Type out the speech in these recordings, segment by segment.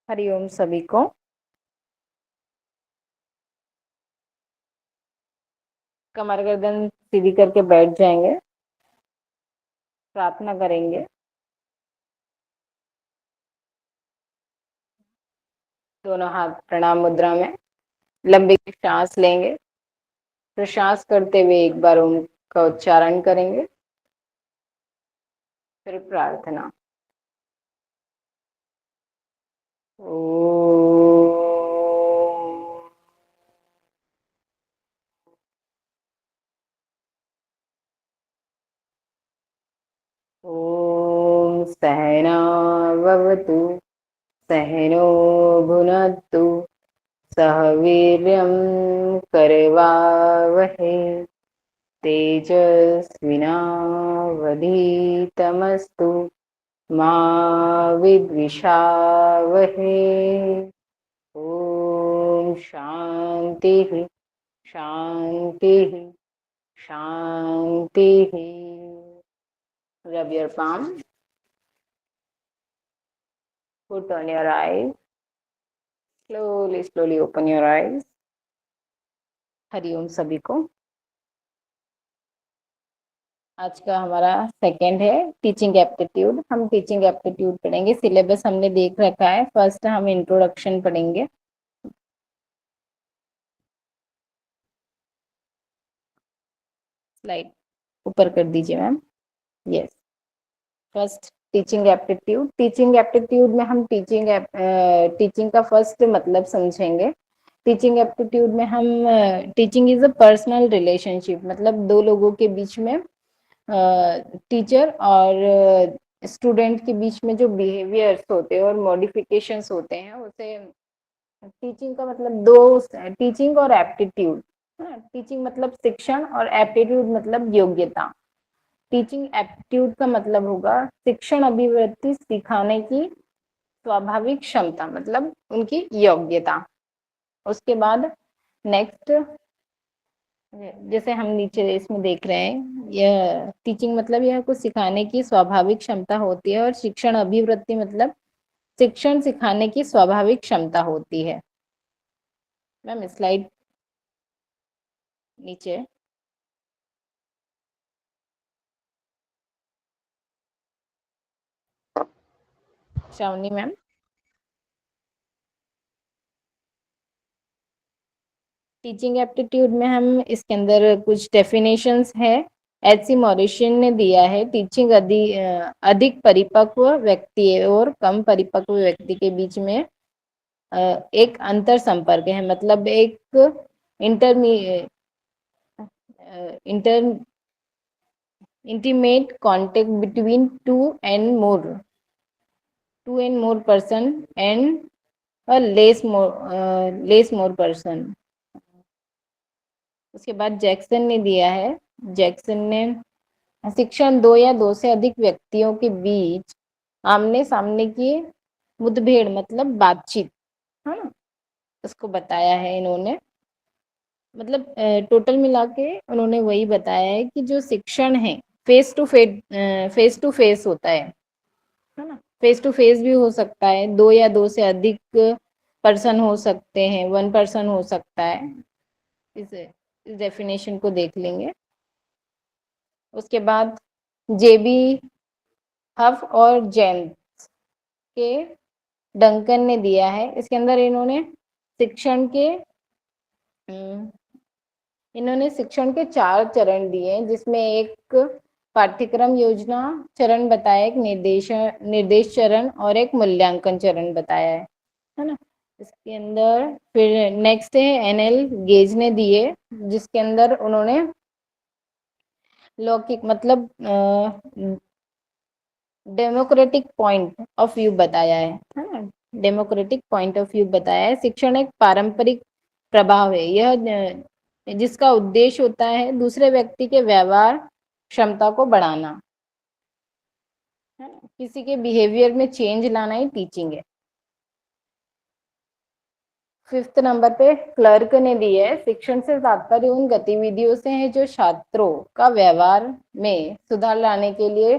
हरिओम सभी को। कमर गर्दन सीधी करके बैठ जाएंगे। प्रार्थना करेंगे। दोनों हाथ प्रणाम मुद्रा में। लंबी सांस लेंगे। फिर सांस करते हुए एक बार ओम का उच्चारण करेंगे। फिर प्रार्थना। ओम सहनावतु सहनो भुनक्तु सह वीर्यं करवावहै तेजस्विनावधीतमस्तु मा विद्विषावहै। ओम शांति शांति शांति। Rub your palm. Put on your eyes. Slowly open your eyes. Hariom सभी को। आज का हमारा सेकंड है टीचिंग एप्टीट्यूड। हम टीचिंग एप्टीट्यूड पढ़ेंगे। सिलेबस हमने देख रखा है। फर्स्ट हम इंट्रोडक्शन पढ़ेंगे। स्लाइड ऊपर कर दीजिए ma'am. Yes. First teaching aptitude. Teaching aptitude में हम टीचिंग का फर्स्ट मतलब समझेंगे। टीचिंग एप्टीट्यूड में हम teaching is a personal relationship, मतलब दो लोगों के बीच में, टीचर और स्टूडेंट के बीच में जो बिहेवियर्स होते हैं और मॉडिफिकेशंस होते हैं उसे टीचिंग का मतलब दो, टीचिंग और एप्टीट्यूड। टीचिंग मतलब शिक्षण और एप्टीट्यूड मतलब योग्यता। टीचिंग एप्टीट्यूड का मतलब होगा शिक्षण अभिवृत्ति, सिखाने की स्वाभाविक क्षमता मतलब उनकी योग्यता। उसके बाद नेक्स्ट, जैसे हम नीचे इसमें देख रहे हैं, यह टीचिंग मतलब यह कुछ सिखाने की स्वाभाविक क्षमता होती है और शिक्षण अभिवृत्ति मतलब शिक्षण सिखाने की स्वाभाविक क्षमता होती है। मैम स्लाइड नीचे। श्रावणी मैम। टीचिंग एप्टीट्यूड में हम इसके अंदर कुछ डेफिनेशंस है। एच सी मॉरिशन ने दिया है, टीचिंग अधिक परिपक्व व्यक्ति और कम परिपक्व व्यक्ति के बीच में एक अंतर संपर्क है, मतलब एक इंटरमी inter intimate contact between two and more person and less more person. उसके बाद जैक्सन ने दिया है, जैक्सन ने शिक्षण दो या दो से अधिक व्यक्तियों के बीच आमने सामने की मुठभेड़ मतलब बातचीत, है ना, उसको बताया है इन्होंने। मतलब टोटल मिला के उन्होंने वही बताया है कि जो शिक्षण है फेस टू फेस होता है ना। फेस टू फेस भी हो सकता है, दो या दो से अधिक पर्सन हो सकते हैं, वन पर्सन हो सकता है। इस डेफिनेशन को देख लेंगे। उसके बाद जेबी हफ और जेम्स के डंकन ने दिया है। इसके अंदर शिक्षण के इन्होंने शिक्षण के चार चरण दिए हैं, जिसमें एक पाठ्यक्रम योजना चरण बताया, एक निर्देश चरण और एक मूल्यांकन चरण बताया है ना। इसके अंदर फिर नेक्स्ट है एनएल गेज ने दिए, जिसके अंदर उन्होंने लौकिक मतलब डेमोक्रेटिक पॉइंट ऑफ व्यू बताया है ना। डेमोक्रेटिक पॉइंट ऑफ व्यू बताया है। शिक्षण एक पारंपरिक प्रभाव है, यह जिसका उद्देश्य होता है दूसरे व्यक्ति के व्यवहार क्षमता को बढ़ाना, है ना, किसी के बिहेवियर में चेंज लाना ही टीचिंग है। फिफ्थ नंबर पे क्लर्क ने दी है, शिक्षण से तात्पर्य उन गतिविधियों से है जो छात्रों का व्यवहार में सुधार लाने के लिए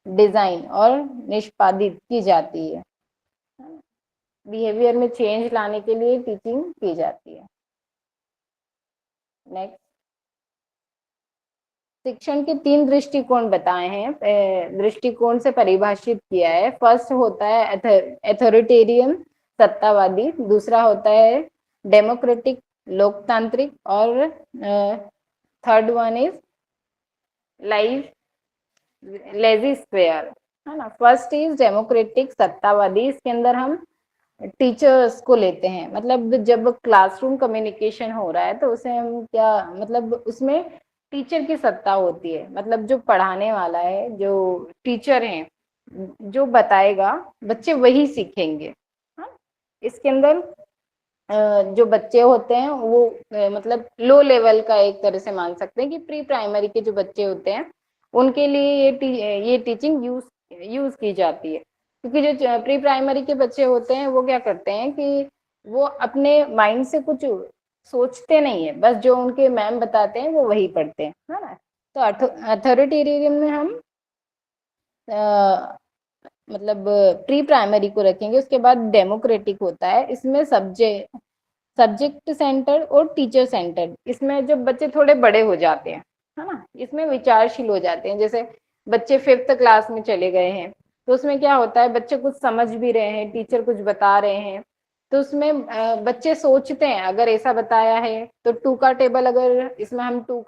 डिजाइन और निष्पादित की जाती है। बिहेवियर में चेंज लाने के लिए टीचिंग की जाती है। नेक्स्ट, शिक्षण के 3 दृष्टिकोण बताए हैं, दृष्टिकोण से परिभाषित किया है। फर्स्ट होता है अथॉरिटेरियन, सत्तावादी। दूसरा होता है डेमोक्रेटिक, लोकतांत्रिक। और third one is laissez faire, है ना। फर्स्ट इज डेमोक्रेटिक, सत्तावादी। इसके अंदर हम टीचर्स को लेते हैं, मतलब जब क्लासरूम कम्युनिकेशन हो रहा है तो उसे हम क्या, मतलब उसमें टीचर की सत्ता होती है, मतलब जो पढ़ाने वाला है, जो टीचर है, जो बताएगा बच्चे वही सीखेंगे। हाँ, इसके अंदर जो बच्चे होते हैं वो मतलब लो लेवल का एक तरह से मान सकते हैं कि प्री प्राइमरी के जो बच्चे होते हैं उनके लिए ये टीचिंग यूज की जाती है। क्योंकि जो प्री प्राइमरी के बच्चे होते हैं वो क्या करते हैं कि वो अपने माइंड से कुछ सोचते नहीं है, बस जो उनके मैम बताते हैं वो वही पढ़ते हैं, है ना। तो अथॉरिटेरियन में हम मतलब प्री प्राइमरी को रखेंगे। उसके बाद डेमोक्रेटिक होता है, इसमें सब्जेक्ट सेंटर और टीचर सेंटर। इसमें जब बच्चे थोड़े बड़े हो जाते हैं, है ना, इसमें विचारशील हो जाते हैं, जैसे बच्चे 5th क्लास में चले गए हैं तो उसमें क्या होता है, बच्चे कुछ समझ भी रहे हैं, टीचर कुछ बता रहे हैं, तो उसमें बच्चे सोचते हैं अगर ऐसा बताया है तो टू का टेबल, अगर इसमें हम टू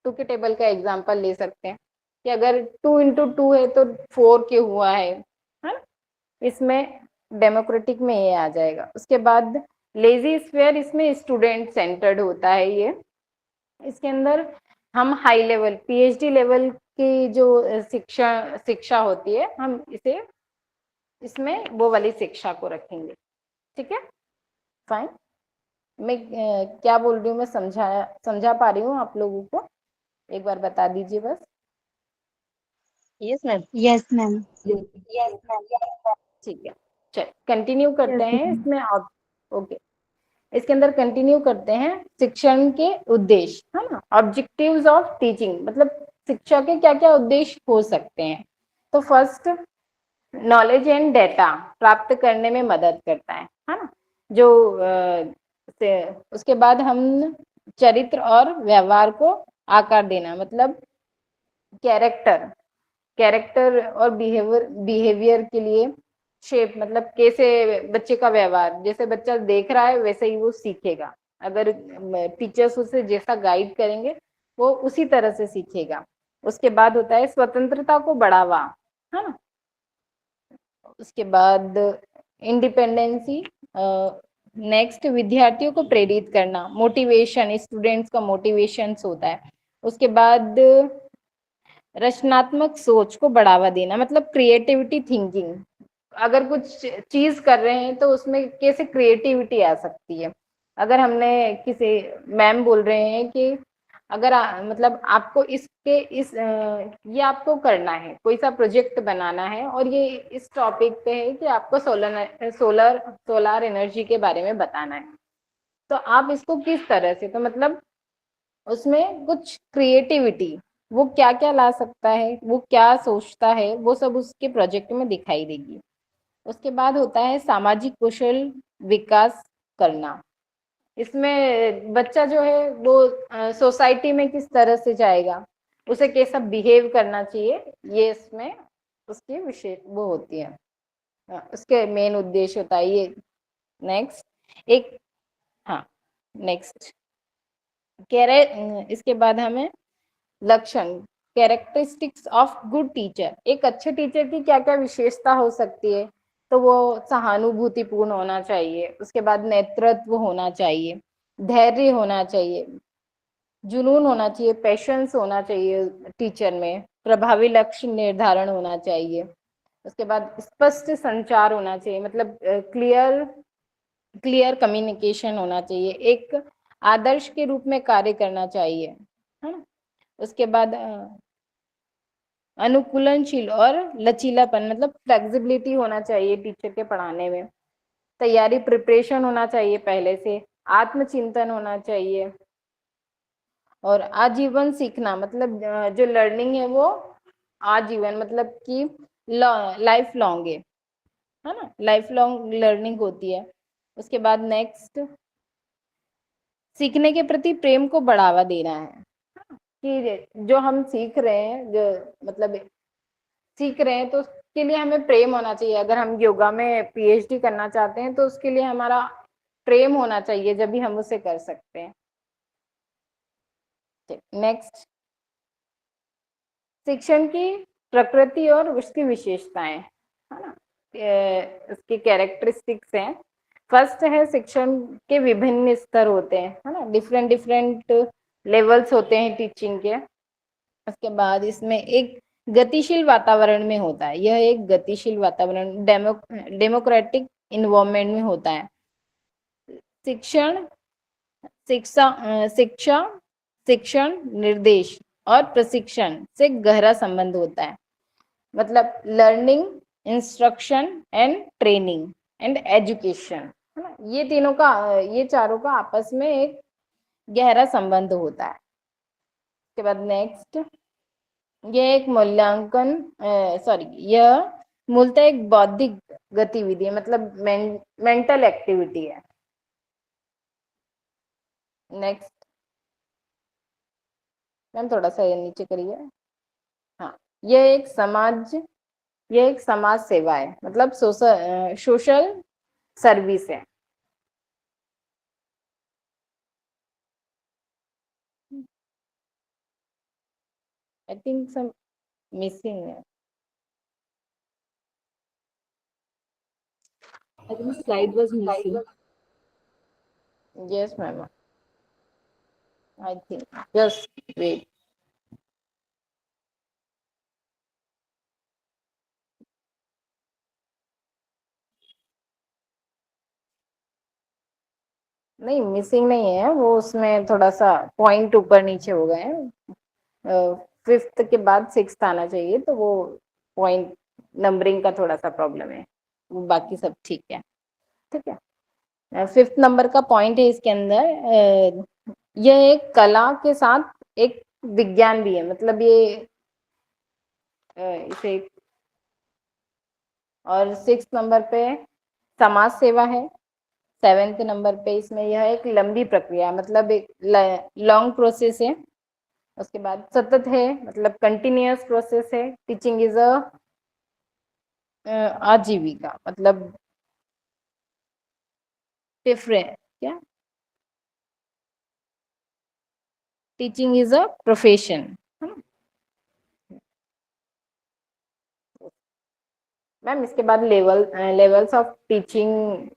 के टेबल का एग्जाम्पल ले सकते हैं कि अगर 2 into 2 है तो 4 के हुआ है ना। इसमें डेमोक्रेटिक में ये आ जाएगा। उसके बाद लेजी स्फेयर, इसमें स्टूडेंट सेंटर्ड होता है ये। इसके अंदर हम हाई लेवल पीएचडी लेवल की जो शिक्षा शिक्षा होती है, हम इसे इसमें वो वाली शिक्षा को रखेंगे। ठीक है, फाइन। मैं क्या बोल रही हूँ, मैं समझा पा रही हूँ आप लोगों को? एक बार बता दीजिए बस। Yes ma'am. Yes ma'am. Yes ma'am. ठीक है, चल कंटिन्यू करते यस हैं मैम। इसमें। ओके, इसके अंदर कंटिन्यू करते हैं शिक्षण के उद्देश्य, है ना। ऑब्जेक्टिव्स ऑफ टीचिंग, मतलब शिक्षा के क्या क्या उद्देश्य हो सकते हैं। तो फर्स्ट, नॉलेज एंड डेटा प्राप्त करने में मदद करता है ना। जो उसके बाद हम चरित्र और व्यवहार को आकार देना, मतलब कैरेक्टर कैरेक्टर और बिहेवियर के लिए शेप, मतलब कैसे बच्चे का व्यवहार, जैसे बच्चा देख रहा है वैसे ही वो सीखेगा। अगर टीचर्स उसे जैसा गाइड करेंगे वो उसी तरह से सीखेगा। उसके बाद होता है स्वतंत्रता को बढ़ावा, है ना। उसके बाद इंडिपेंडेंसी। नेक्स्ट, विद्यार्थियों को प्रेरित करना, मोटिवेशन, स्टूडेंट्स का मोटिवेशन होता है। उसके बाद रचनात्मक सोच को बढ़ावा देना, मतलब क्रिएटिविटी थिंकिंग। अगर कुछ चीज कर रहे हैं तो उसमें कैसे क्रिएटिविटी आ सकती है। अगर हमने किसी मैम बोल रहे हैं कि अगर मतलब आपको ये आपको करना है, कोई सा प्रोजेक्ट बनाना है और ये इस टॉपिक पे है कि आपको सोलर एनर्जी के बारे में बताना है, तो आप इसको किस तरह से, तो मतलब उसमें कुछ क्रिएटिविटी, वो क्या क्या ला सकता है, वो क्या सोचता है, वो सब उसके प्रोजेक्ट में दिखाई देगी। उसके बाद होता है सामाजिक कौशल विकास करना। इसमें बच्चा जो है वो सोसाइटी में किस तरह से जाएगा, उसे कैसा बिहेव करना चाहिए, ये इसमें उसकी विशेष वो होती है, उसके मेन उद्देश्य होता है ये। नेक्स्ट एक, हाँ, नेक्स्ट इसके बाद हमें लक्षण, कैरेक्टरिस्टिक्स ऑफ गुड टीचर। एक अच्छे टीचर की क्या क्या विशेषता हो सकती है, तो वो सहानुभूतिपूर्ण होना चाहिए। उसके बाद नेतृत्व होना चाहिए, धैर्य होना चाहिए, जुनून होना चाहिए, पैशंस होना चाहिए टीचर में, प्रभावी लक्ष्य निर्धारण होना चाहिए। उसके बाद स्पष्ट संचार होना चाहिए, मतलब क्लियर कम्युनिकेशन होना चाहिए, एक आदर्श के रूप में कार्य करना चाहिए, है ना। उसके बाद अनुकूलनशील और लचीलापन, मतलब फ्लेक्सिबिलिटी होना चाहिए टीचर के पढ़ाने में। तैयारी, प्रिपरेशन होना चाहिए पहले से, आत्मचिंतन होना चाहिए, और आजीवन सीखना, मतलब जो लर्निंग है वो आजीवन, मतलब कि लाइफ लॉन्ग है। है ना, लाइफ लॉन्ग लर्निंग होती है। उसके बाद नेक्स्ट, सीखने के प्रति प्रेम को बढ़ावा देना है कि जो हम सीख रहे हैं, जो मतलब सीख रहे हैं तो उसके लिए हमें प्रेम होना चाहिए। अगर हम योगा में पीएचडी करना चाहते हैं तो उसके लिए हमारा प्रेम होना चाहिए, जब भी हम उसे कर सकते हैं। नेक्स्ट, शिक्षण की प्रकृति और उसकी विशेषताएं, है ना, उसकी कैरेक्टरिस्टिक्स हैं। फर्स्ट है, शिक्षण के विभिन्न स्तर होते हैं, है ना, डिफरेंट डिफरेंट लेवल्स होते हैं टीचिंग के। उसके बाद इसमें एक गतिशील वातावरण में होता है, यह एक गतिशील वातावरण डेमोक्रेटिक इन्वायरमेंट में होता है। शिक्षण शिक्षा शिक्षण, निर्देश और प्रशिक्षण से गहरा संबंध होता है। मतलब learning, instruction and training and education, है ना, ये तीनों का, ये चारों का आपस में एक गहरा संबंध होता है। उसके बाद नेक्स्ट, यह एक मूल्यांकन सॉरी यह मूलतः एक बौद्धिक गतिविधि है, मतलब मेंटल एक्टिविटी है। नेक्स्ट मैम, थोड़ा सा ये नीचे करिए। हाँ, यह एक समाज सेवा है, मतलब सोशल सर्विस है। आई थिंक सम मिसिंग है। I think the slide was missing. Yes ma'am, I think, just wait. नहीं, मिसिंग नहीं है वो, उसमें थोड़ा सा पॉइंट ऊपर नीचे हो गए हैं। फिफ्थ के बाद सिक्स्थ आना चाहिए, तो वो पॉइंट नंबरिंग का थोड़ा सा प्रॉब्लम है, वो बाकी सब ठीक है। ठीक है, फिफ्थ नंबर का पॉइंट है इसके अंदर, यह एक कला के साथ एक विज्ञान भी है, मतलब ये इसे। और सिक्स नंबर पे समाज सेवा है। सेवेंथ नंबर पे इसमें यह एक लंबी प्रक्रिया, मतलब एक लॉन्ग प्रोसेस है। उसके बाद सतत है, मतलब कंटिन्यूअस प्रोसेस है। टीचिंग इज अ आजीविका, मतलब डिफरेंट क्या, teaching is a profession. Ma'am इसके बाद levels of teaching.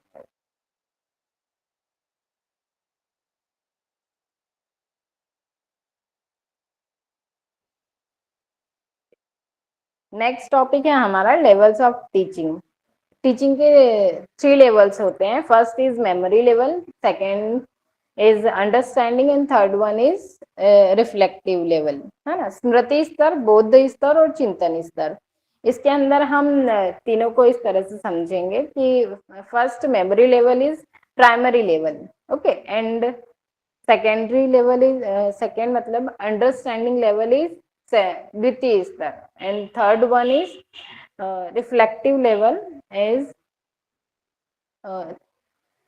Next topic है हमारा लेवल्स ऑफ टीचिंग। टीचिंग के थ्री लेवल्स होते हैं। First is memory level, second is understanding and third one is reflective level, है ना, स्मृति स्तर, बोध स्तर और चिंतन स्तर। इसके अंदर हम तीनों को इस तरह से समझेंगे कि first memory level is primary level, okay, and secondary level is second, मतलब अंडरस्टैंडिंग लेवल इज द्वितीय स्तर, and third one is reflective level is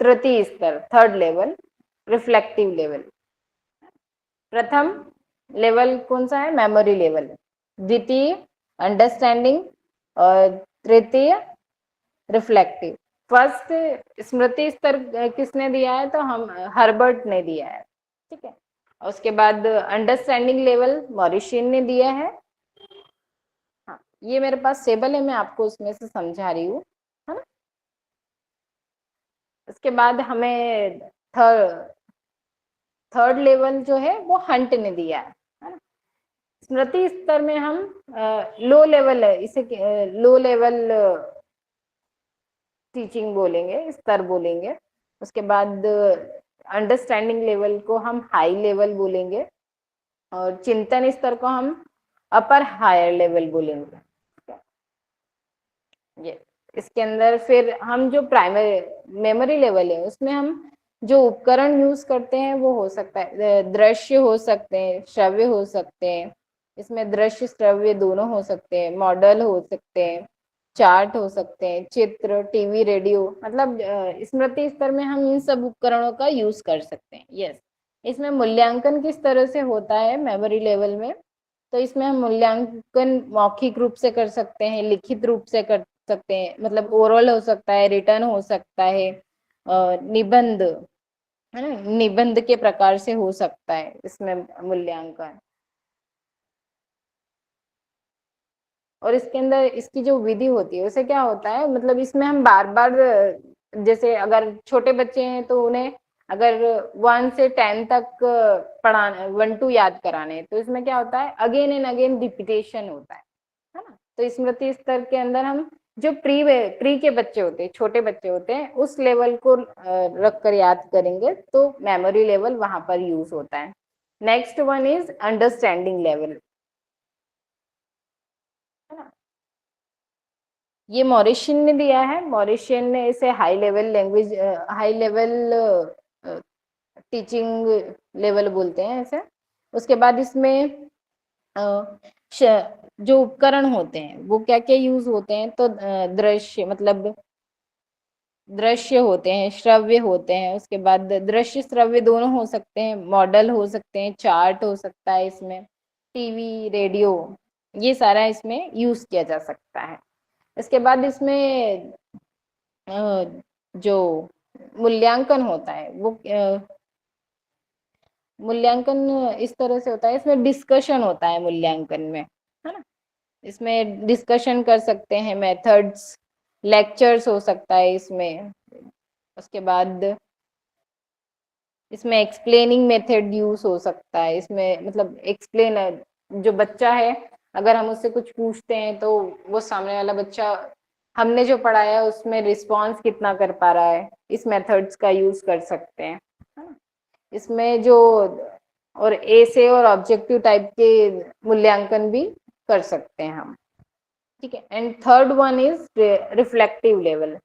तृतीय स्तर, थर्ड लेवल, रिफ्लेक्टिव लेवल। प्रथम लेवल कौन सा है? Memory level. द्वितीय अंडरस्टैंडिंग और तृतीय रिफ्लेक्टिव। फर्स्ट स्मृति स्तर किसने दिया है? तो हम हर्बर्ट ने दिया है, ठीक है। उसके बाद अंडरस्टैंडिंग लेवल मॉरिशियन ने दिया है। हाँ, ये मेरे पास टेबल है, मैं आपको उसमें से समझा रही हूँ, है ना। उसके बाद हमें थर्ड लेवल जो है वो हंट ने दिया है ना। स्मृति स्तर में हम लो लेवल है, इसे लो लेवल टीचिंग बोलेंगे, स्तर बोलेंगे। उसके बाद अंडरस्टैंडिंग लेवल को हम हाई लेवल बोलेंगे और चिंतन स्तर को हम अपर हायर लेवल बोलेंगे। ये इसके अंदर फिर हम जो प्राइमरी मेमोरी लेवल है उसमें हम जो उपकरण यूज करते हैं वो हो सकता है दृश्य हो सकते हैं, श्रव्य हो सकते हैं। इसमें दृश्य श्रव्य दोनों हो सकते हैं, मॉडल हो सकते हैं, चार्ट हो सकते हैं, चित्र, टीवी, रेडियो, मतलब स्मृति स्तर में हम इन सब उपकरणों का यूज कर सकते हैं। यस, इसमें मूल्यांकन किस तरह से होता है मेमोरी लेवल में, तो इसमें हम मूल्यांकन मौखिक रूप से कर सकते हैं, लिखित रूप से कर सकते हैं, मतलब ओरल हो सकता है, रिटर्न हो सकता है, निबंध, है ना, निबंध के प्रकार से हो सकता है इसमें मूल्यांकन। और इसके अंदर इसकी जो विधि होती है उसे क्या होता है, मतलब इसमें हम बार बार, जैसे अगर छोटे बच्चे हैं तो उन्हें अगर 1 से 10 तक पढ़ाना, 1 to याद कराने, तो इसमें क्या होता है, अगेन एंड अगेन रिपीटेशन होता है ना। तो स्मृति स्तर के अंदर हम जो प्री के बच्चे होते हैं, छोटे बच्चे होते हैं, उस लेवल को रख कर याद करेंगे तो मेमोरी लेवल वहां पर यूज होता है। Next one is understanding level, है ना। ये मॉरिशियन ने दिया है, मॉरिशियन ने इसे high level language, high level teaching level बोलते हैं ऐसे। उसके बाद इसमें जो उपकरण होते हैं वो क्या क्या यूज होते हैं, तो दृश्य, मतलब दृश्य होते हैं, श्रव्य होते हैं, उसके बाद दृश्य श्रव्य दोनों हो सकते हैं, मॉडल हो सकते हैं, चार्ट हो सकता है इसमें, टीवी, रेडियो, ये सारा इसमें यूज किया जा सकता है। इसके बाद इसमें जो मूल्यांकन होता है वो मूल्यांकन इस तरह से होता है, इसमें डिस्कशन होता है मूल्यांकन में, है ना। इसमें डिस्कशन कर सकते हैं, मेथड्स, लेक्चर्स हो सकता है इसमें। उसके बाद इसमें एक्सप्लेनिंग मेथड यूज हो सकता है इसमें, मतलब एक्सप्लेन, जो बच्चा है अगर हम उससे कुछ पूछते हैं तो वो सामने वाला बच्चा हमने जो पढ़ाया उसमें रिस्पॉन्स कितना कर पा रहा है, इस मेथड्स का यूज कर सकते हैं, है ना। इसमें जो और ऐसे और ऑब्जेक्टिव टाइप के मूल्यांकन भी कर सकते हैं हम, ठीक है। And third one is reflective level,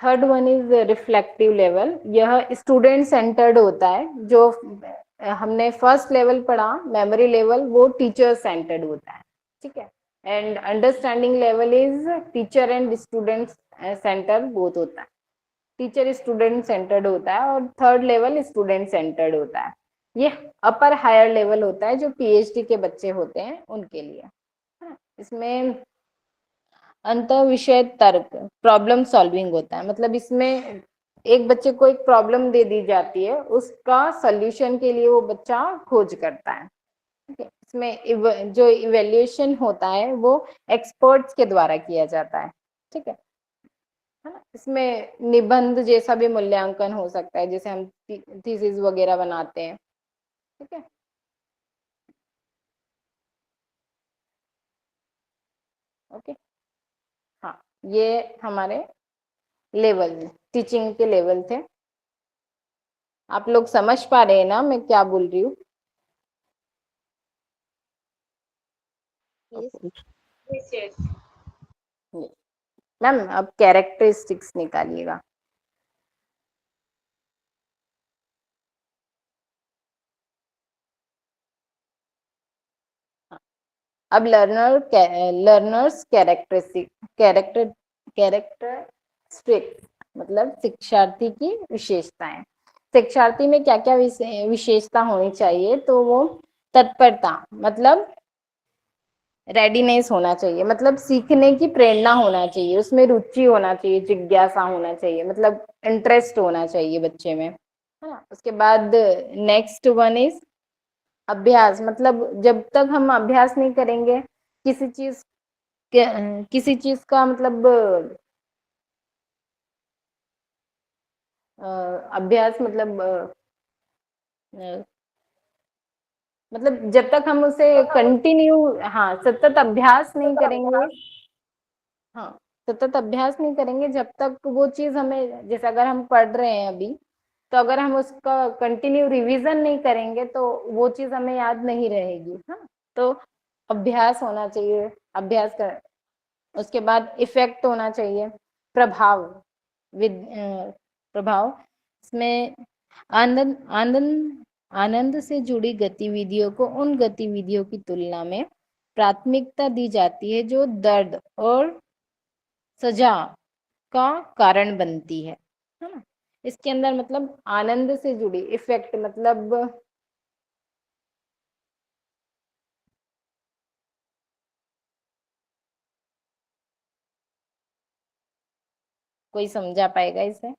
third one is reflective level, यह स्टूडेंट सेंटर्ड होता है। जो हमने फर्स्ट लेवल पढ़ा मेमोरी लेवल, वो टीचर सेंटर्ड होता है, ठीक है। And understanding level is teacher and student centre both होता है, टीचर स्टूडेंट सेंटर्ड होता है, और थर्ड लेवल स्टूडेंट सेंटर्ड होता है। ये अपर हायर लेवल होता है जो पीएचडी के बच्चे होते हैं उनके लिए। इसमें अंत विषय तर्क, प्रॉब्लम सॉल्विंग होता है, मतलब इसमें एक बच्चे को एक प्रॉब्लम दे दी जाती है, उसका सॉल्यूशन के लिए वो बच्चा खोज करता है, ठीक है। इसमें जो इवेल्युएशन होता है वो एक्सपर्ट्स के द्वारा किया जाता है, ठीक है ना। इसमें निबंध जैसा भी मूल्यांकन हो सकता है, जैसे हम थीसिस वगैरह बनाते हैं, ठीक है। ओके, हाँ, ये हमारे लेवल, टीचिंग के लेवल थे। आप लोग समझ पा रहे हैं ना मैं क्या बोल रही हूँ? Yes, yes. मैम अब कैरेक्टरिस्टिक्स निकालिएगा। अब लर्नर्स कैरेक्टरिस्टिक, मतलब शिक्षार्थी की विशेषताएं। शिक्षार्थी में क्या क्या विशेषता होनी चाहिए, तो वो तत्परता, मतलब रेडीनेस होना चाहिए, मतलब सीखने की प्रेरणा होना चाहिए, उसमें रुचि होना चाहिए, जिज्ञासा होना चाहिए, मतलब इंटरेस्ट होना चाहिए बच्चे में, है ना। उसके बाद नेक्स्ट वन इज अभ्यास, मतलब जब तक हम अभ्यास नहीं करेंगे किसी चीज किसी चीज का, अभ्यास मतलब जब तक हम उसे कंटिन्यू, हाँ, सतत अभ्यास नहीं करेंगे, हाँ, सतत अभ्यास नहीं करेंगे जब तक वो चीज हमें, जैसे अगर हम पढ़ रहे हैं अभी, तो अगर हम उसका कंटिन्यू रिवीजन नहीं करेंगे तो वो चीज हमें याद नहीं रहेगी, हाँ। तो अभ्यास होना चाहिए, अभ्यास कर, उसके बाद इफेक्ट होना चाहिए, प्रभाव, प्रभाव, इसमें आनंद आनंद आनंद से जुड़ी गतिविधियों को उन गतिविधियों की तुलना में प्राथमिकता दी जाती है जो दर्द और सजा का कारण बनती है ना। इसके अंदर मतलब आनंद से जुड़ी इफेक्ट, मतलब कोई समझा पाएगा इसे?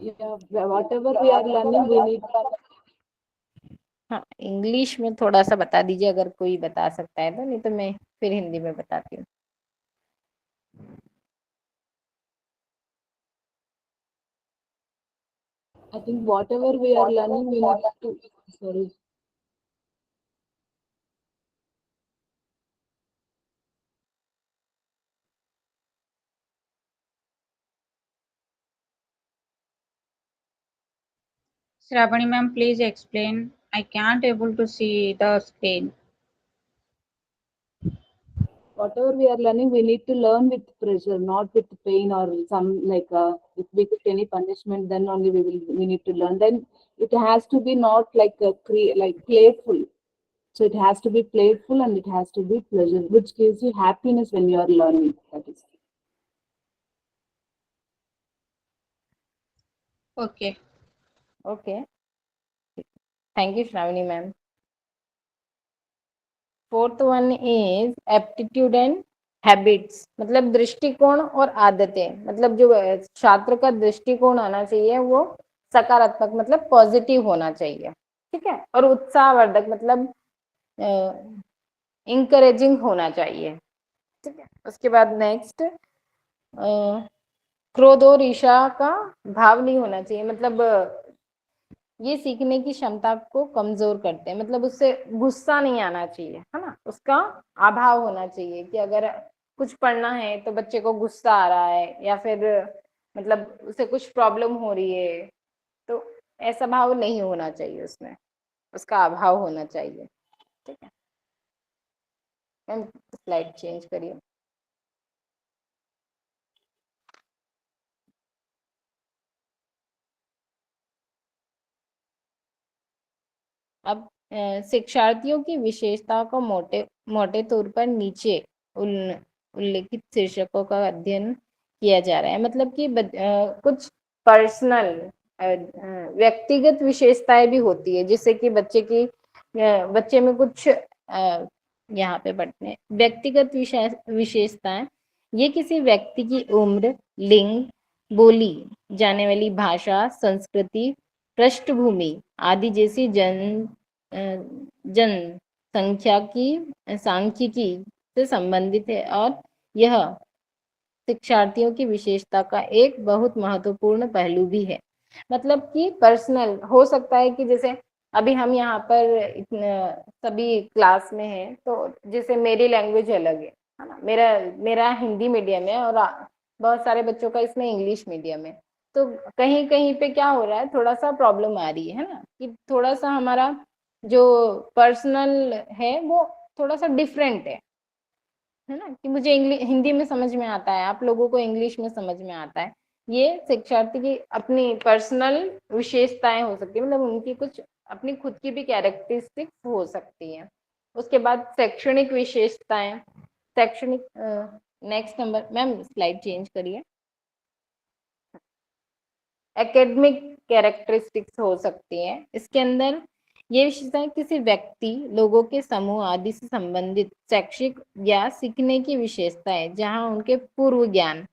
Yeah, whatever we are learning, we need. हाँ, इंग्लिश में थोड़ा सा बता दीजिए अगर कोई बता सकता है तो, नहीं तो मैं फिर हिंदी में बताती हूँ। I think whatever we are learning, we need to. Sorry. Shravani ma'am, please explain. I can't able to see the screen. Whatever we are learning, we need to learn with pressure, not with pain or some like if we get any punishment, then only we need to learn. Then it has to be not like like playful. So it has to be playful and it has to be pleasure, which gives you happiness when you are learning. That is. Okay. Okay, thank you Shravani ma'am. Fourth one is aptitude and habits, मतलब दृष्टिकोण और आदतें। मतलब जो छात्र का दृष्टिकोण आना चाहिए वो सकारात्मक, मतलब पॉजिटिव होना चाहिए, ठीक है। और उत्साहवर्धक, मतलब इंकरेजिंग होना चाहिए, ठीक है। उसके बाद नेक्स्ट, क्रोध और ईर्ष्या का भाव नहीं होना चाहिए, मतलब ये सीखने की क्षमता को कमजोर करते हैं, मतलब उससे गुस्सा नहीं आना चाहिए, है ना। उसका अभाव होना चाहिए कि अगर कुछ पढ़ना है तो बच्चे को गुस्सा आ रहा है या फिर मतलब उसे कुछ प्रॉब्लम हो रही है, तो ऐसा भाव नहीं होना चाहिए उसमें, उसका अभाव होना चाहिए, ठीक है। मैम स्लाइड चेंज करिए। अब शिक्षार्थियों की विशेषताओं को मोटे मोटे तौर पर नीचे उल्लेखित शीर्षकों का अध्ययन किया जा रहा है। मतलब कि कुछ पर्सनल व्यक्तिगत विशेषताएं भी होती है, जिससे कि बच्चे में कुछ यहाँ पे पढ़ते हैं व्यक्तिगत विशेषताएं। ये किसी व्यक्ति की उम्र, लिंग, बोली जाने वाली भाषा, संस्कृति, पृष्ठभूमि आदि जैसी जनसंख्या की सांख्यिकी से संबंधित है, और यह शिक्षार्थियों की विशेषता का एक बहुत महत्वपूर्ण पहलू भी है। मतलब कि पर्सनल हो सकता है कि जैसे अभी हम यहाँ पर सभी क्लास में हैं, तो जैसे मेरी लैंग्वेज अलग है ना, मेरा मेरा हिंदी मीडियम है और बहुत सारे बच्चों का इसमें इंग्लिश मीडियम है। तो कहीं कहीं पे क्या हो रहा है, थोड़ा सा प्रॉब्लम आ रही है ना, कि थोड़ा सा हमारा जो पर्सनल है वो थोड़ा सा डिफरेंट है ना, कि मुझे हिंदी में समझ में आता है, आप लोगों को इंग्लिश में समझ में आता है। ये शिक्षार्थी की अपनी पर्सनल विशेषताएं हो सकती है, मतलब उनकी कुछ अपनी खुद की भी कैरेक्टरिस्टिक्स हो सकती हैं। उसके बाद शैक्षणिक विशेषताएं, शैक्षणिक next number, ma'am slide change करिए। एकेडमिक कैरेक्टरिस्टिक्स हो सकती हैं इसके अंदर। ये विशेषताएं किसी व्यक्ति, लोगों के समूह आदि से संबंधित शैक्षिक या सीखने की विशेषताएं, जहां उनके पूर्व ज्ञान,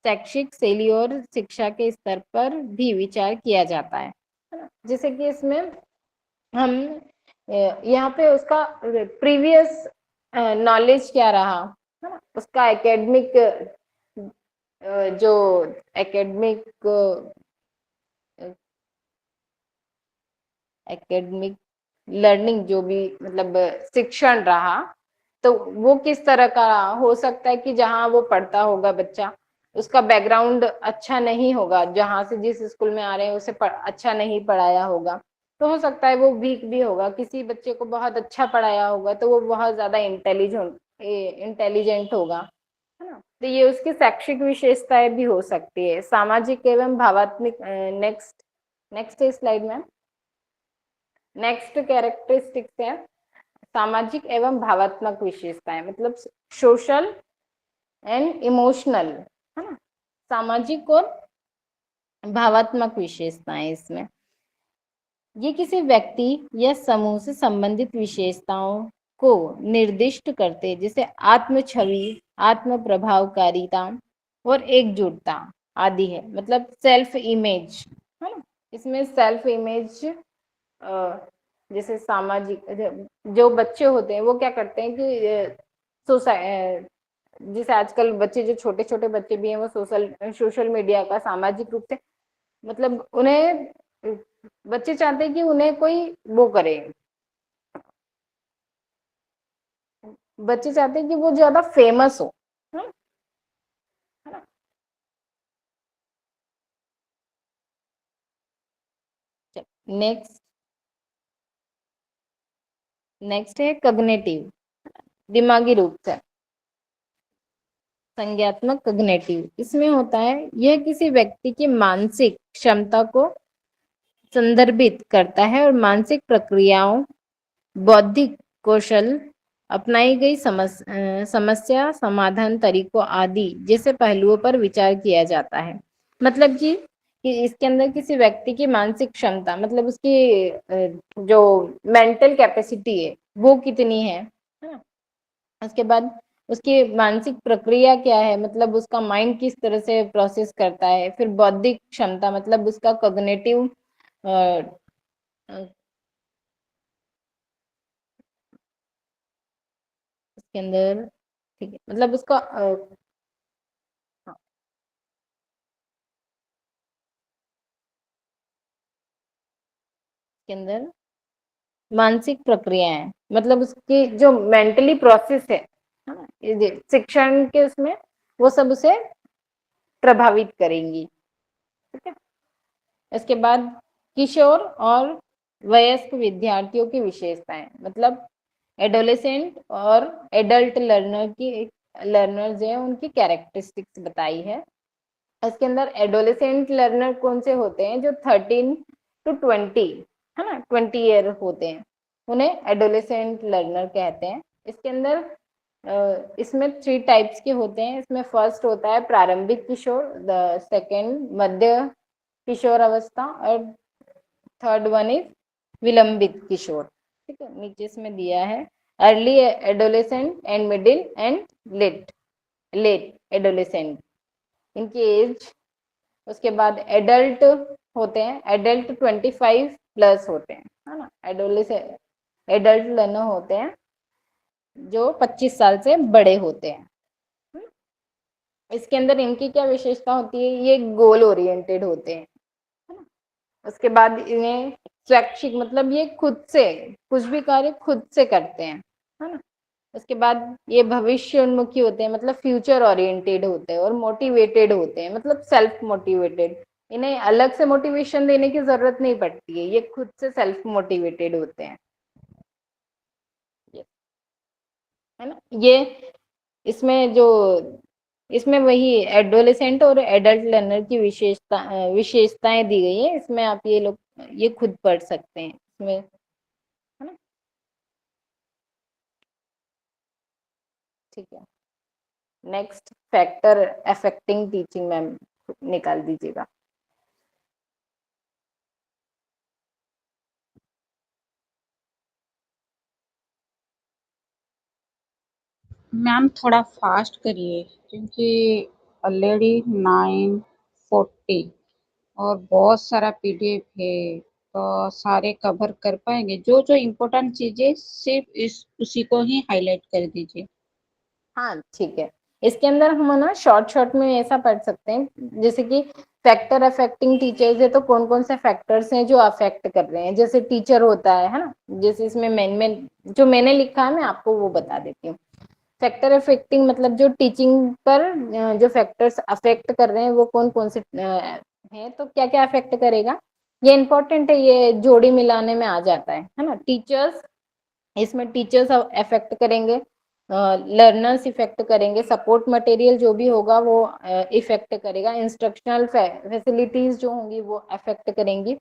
शैक्षिक शैली और शिक्षा के स्तर पर भी विचार किया जाता है ना? जैसे कि इसमें हम यहाँ पे उसका प्रीवियस नॉलेज क्या रहा है ना, उसका एकेडमिक जो एकेडमिक एकेडमिक लर्निंग जो भी मतलब शिक्षण रहा, तो वो किस तरह का हो सकता है कि जहाँ वो पढ़ता होगा बच्चा, उसका बैकग्राउंड अच्छा नहीं होगा, जहाँ से जिस स्कूल में आ रहे हैं उसे अच्छा नहीं पढ़ाया होगा, तो हो सकता है वो वीक भी होगा। किसी बच्चे को बहुत अच्छा पढ़ाया होगा तो वो बहुत ज्यादा इंटेलिजेंट होगा, है ना। तो ये उसकी शैक्षिक विशेषताएं भी हो सकती है। सामाजिक एवं भावात्मक, next next slide ma'am. Next characteristics है सामाजिक एवं भावात्मक विशेषताएं, मतलब सोशल एंड इमोशनल, है ना, सामाजिक और भावात्मक विशेषताएं। इसमें ये किसी व्यक्ति या समूह से संबंधित विशेषताओं को निर्दिष्ट करते हैं, जैसे आत्म छवि, आत्म प्रभावकारिता और एकजुटता आदि है, मतलब सेल्फ इमेज, है ना। इसमें सेल्फ इमेज जैसे सामाजिक, जो बच्चे होते हैं वो क्या करते हैं कि सोसाइटी, जैसे आजकल बच्चे, जो छोटे छोटे बच्चे भी हैं, वो सोशल मीडिया का सामाजिक रूप से, मतलब उन्हें, बच्चे चाहते हैं कि उन्हें कोई वो करे, बच्चे चाहते हैं कि वो ज्यादा फेमस हो, है ना। नेक्स्ट नेक्स्ट है कग्नेटिव, दिमागी रूप से संज्ञात्मक कग्नेटिव। इसमें होता है यह किसी व्यक्ति की मानसिक क्षमता को संदर्भित करता है और मानसिक प्रक्रियाओं, बौद्धिक कौशल, अपनाई गई समस्या समाधान तरीकों आदि जैसे पहलुओं पर विचार किया जाता है। मतलब कि इसके अंदर किसी व्यक्ति की मानसिक क्षमता, मतलब उसकी जो मेंटल कैपेसिटी है वो कितनी है ना। उसके बाद उसकी मानसिक प्रक्रिया क्या है, मतलब उसका माइंड किस तरह से प्रोसेस करता है। फिर बौद्धिक क्षमता, मतलब उसका कॉग्निटिव इसके अंदर, ठीक है, मतलब उसका हाँ, इसके अंदर मानसिक प्रक्रियाएं, मतलब उसकी जो मेंटली प्रोसेस है ना, ये शिक्षण के उसमें वो सब उसे प्रभावित करेंगी। ठीक है। इसके बाद किशोर और वयस्क विद्यार्थियों की विशेषताएं, मतलब एडोलेसेंट और एडल्ट लर्नर जो है उनकी कैरेक्टरिस्टिक्स बताई है। इसके अंदर एडोलेसेंट लर्नर कौन से होते हैं, जो 13 to 20, है ना, 20 ईयर होते हैं, उन्हें एडोलेसेंट लर्नर कहते हैं। इसके अंदर इसमें 3 टाइप्स के होते हैं। इसमें फर्स्ट होता है प्रारंभिक किशोर, द सेकेंड मध्य किशोर अवस्था, और थर्ड वन इज विलंबित किशोर। ठीक है, नीचे इसमें दिया है early adolescent and middle and late late adolescent, इनकी एज। उसके बाद एडल्ट होते हैं, एडल्ट 25+ होते हैं, है ना। एडोलेसेंट एडल्ट लर्नर होते हैं जो 25 साल से बड़े होते हैं। इसके अंदर इनकी क्या विशेषता होती है, ये गोल ओरिएंटेड होते हैं, है ना। उसके बाद इन्हें स्वैच्छिक, मतलब ये खुद से कुछ भी कार्य खुद से करते हैं, है ना। उसके बाद ये भविष्य उन्मुखी होते हैं, मतलब फ्यूचर ओरिएंटेड होते हैं, और मोटिवेटेड होते हैं, मतलब सेल्फ मोटिवेटेड। इन्हें अलग से मोटिवेशन देने की जरूरत नहीं पड़ती है, ये खुद से सेल्फ मोटिवेटेड होते हैं, है ना। ये इसमें जो इसमें वही एडोलेसेंट और एडल्ट लर्नर की विशेषताएं दी गई है। इसमें आप ये लोग ये खुद पढ़ सकते हैं इसमें, है ना। ठीक है। Next factor affecting teaching, ma'am निकाल दीजिएगा। मैम थोड़ा फास्ट करिए क्योंकि ऑलरेडी 9:40 और बहुत सारा पीडीएफ है, तो सारे कवर कर पाएंगे? जो जो इम्पोर्टेंट चीजें सिर्फ इस उसी को ही हाईलाइट कर दीजिए। हाँ ठीक है। इसके अंदर हम ना शॉर्ट शॉर्ट में ऐसा पढ़ सकते हैं, जैसे कि फैक्टर अफेक्टिंग टीचर्स है, तो कौन कौन से फैक्टर्स हैं जो अफेक्ट कर रहे हैं। जैसे टीचर होता है ना, जैसे इसमें मेन जो मैंने लिखा है मैं आपको वो बता देती हूँ। फैक्टर अफेक्टिंग मतलब जो टीचिंग पर जो फैक्टर्स अफेक्ट कर रहे हैं वो कौन कौन से हैं, तो क्या क्या अफेक्ट करेगा, ये इंपॉर्टेंट है, ये जोड़ी मिलाने में आ जाता है ना। टीचर्स, इसमें टीचर्स अफेक्ट करेंगे, लर्नर्स इफेक्ट करेंगे, सपोर्ट मटेरियल जो भी होगा वो इफेक्ट करेगा, इंस्ट्रक्शनल फैसिलिटीज जो होंगी वो अफेक्ट करेंगी,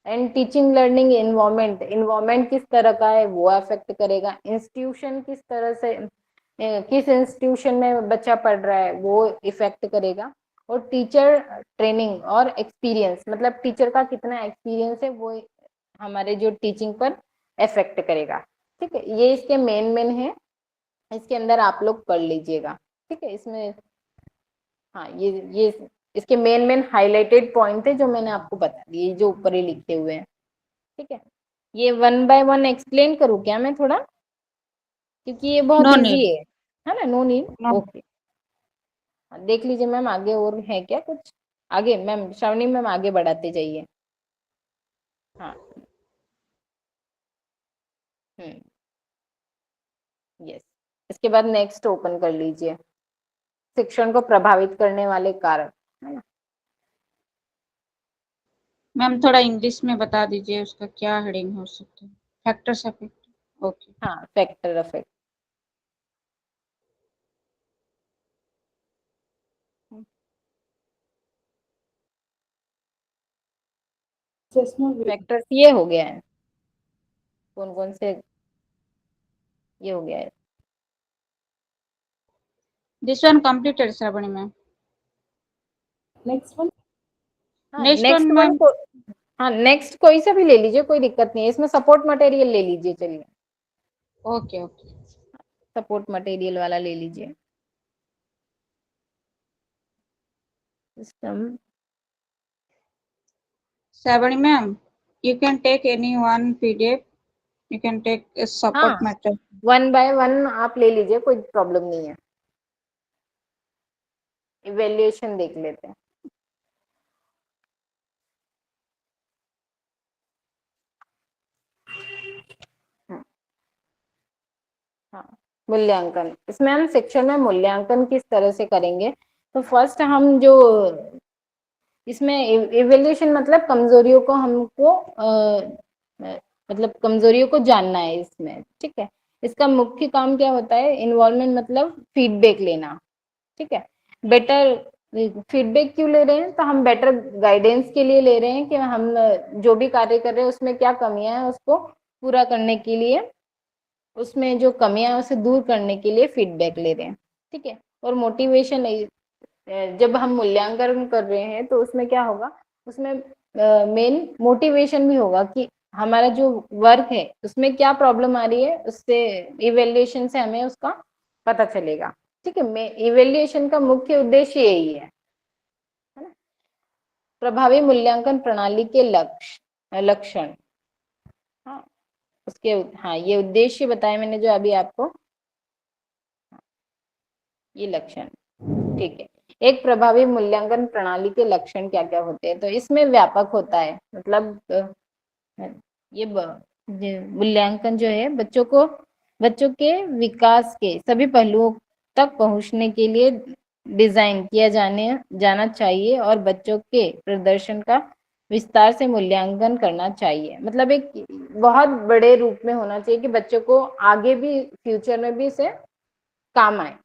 एंड टीचिंग लर्निंग इन्वायरमेंट किस तरह का है वो अफेक्ट करेगा, इंस्टीट्यूशन किस तरह से किस इंस्टीट्यूशन में बच्चा पढ़ रहा है वो इफेक्ट करेगा, और टीचर ट्रेनिंग और एक्सपीरियंस मतलब टीचर का कितना एक्सपीरियंस है वो हमारे जो टीचिंग पर इफेक्ट करेगा। ठीक है, ये इसके मेन है, इसके अंदर आप लोग पढ़ लीजिएगा। ठीक है, इसमें हाँ ये इसके मेन हाईलाइटेड पॉइंट है जो मैंने आपको बता दिए, जो ऊपर ही लिखे हुए हैं। ठीक है, ये 1 बाय 1 एक्सप्लेन करूँ क्या मैं थोड़ा, क्योंकि ये बहुत नो इजी नीड। है ना? No need, no. ओके। देख लीजिए मैम, आगे और है क्या कुछ? आगे मैम, श्रावणी मैम आगे बढ़ाते जाइए। हाँ, यस। इसके बाद नेक्स्ट ओपन कर लीजिए, शिक्षण को प्रभावित करने वाले कारक, है ना? मैम थोड़ा इंग्लिश में बता दीजिए उसका क्या हेडिंग हो सकता है। Factors affect. ओके। हाँ, factor affect. Just now we factors ये हो गया है, कौन कौन से, ये हो गया है। This one completed Shravani ma'am. next one. हाँ, next one next one ma'am. को, हाँ नेक्स्ट कोई सा भी ले लीजिए, कोई दिक्कत नहीं है, इसमें सपोर्ट मटेरियल ले लीजिए, चलिए ओके ओके। सपोर्ट मटेरियल वाला ले लीजिए। System, Shravani ma'am, you can take any one PDF. You can take a हाँ support matter. 1 बाय 1 आप ले लीजिए, कोई प्रॉब्लम नहीं है। इवेल्युएशन देख लेते हैं। हाँ, मूल्यांकन, इसमें हम सेक्शन में मूल्यांकन किस तरह से करेंगे, तो फर्स्ट हम जो इसमें इवेल्युएशन मतलब कमजोरियों को हमको मतलब कमजोरियों को जानना है इसमें। ठीक है, इसका मुख्य काम क्या होता है, इन्वॉल्वमेंट मतलब फीडबैक लेना। ठीक है, बेटर फीडबैक क्यों ले रहे हैं, तो हम बेटर गाइडेंस के लिए ले रहे हैं कि हम जो भी कार्य कर रहे हैं उसमें क्या कमियां हैं उसको पूरा करने के लिए, उसमें जो कमियां हैं उसे दूर करने के लिए फीडबैक ले रहे हैं। ठीक है, और मोटिवेशन, जब हम मूल्यांकन कर रहे हैं तो उसमें क्या होगा, उसमें मेन मोटिवेशन भी होगा कि हमारा जो वर्क है उसमें क्या प्रॉब्लम आ रही है, उससे इवेल्युएशन से हमें उसका पता चलेगा। ठीक है, इवेल्युएशन का मुख्य उद्देश्य यही है ना? प्रभावी मूल्यांकन प्रणाली के लक्षण, हाँ उसके, हाँ ये उद्देश्य बताए मैंने जो अभी आपको, ये लक्षण। ठीक है, एक प्रभावी मूल्यांकन प्रणाली के लक्षण क्या क्या होते हैं, तो इसमें व्यापक होता है, मतलब ये मूल्यांकन जो है बच्चों के विकास के सभी पहलुओं तक पहुंचने के लिए डिजाइन किया जाना चाहिए, और बच्चों के प्रदर्शन का विस्तार से मूल्यांकन करना चाहिए। मतलब एक बहुत बड़े रूप में होना चाहिए कि बच्चों को आगे भी फ्यूचर में भी इसे काम आए।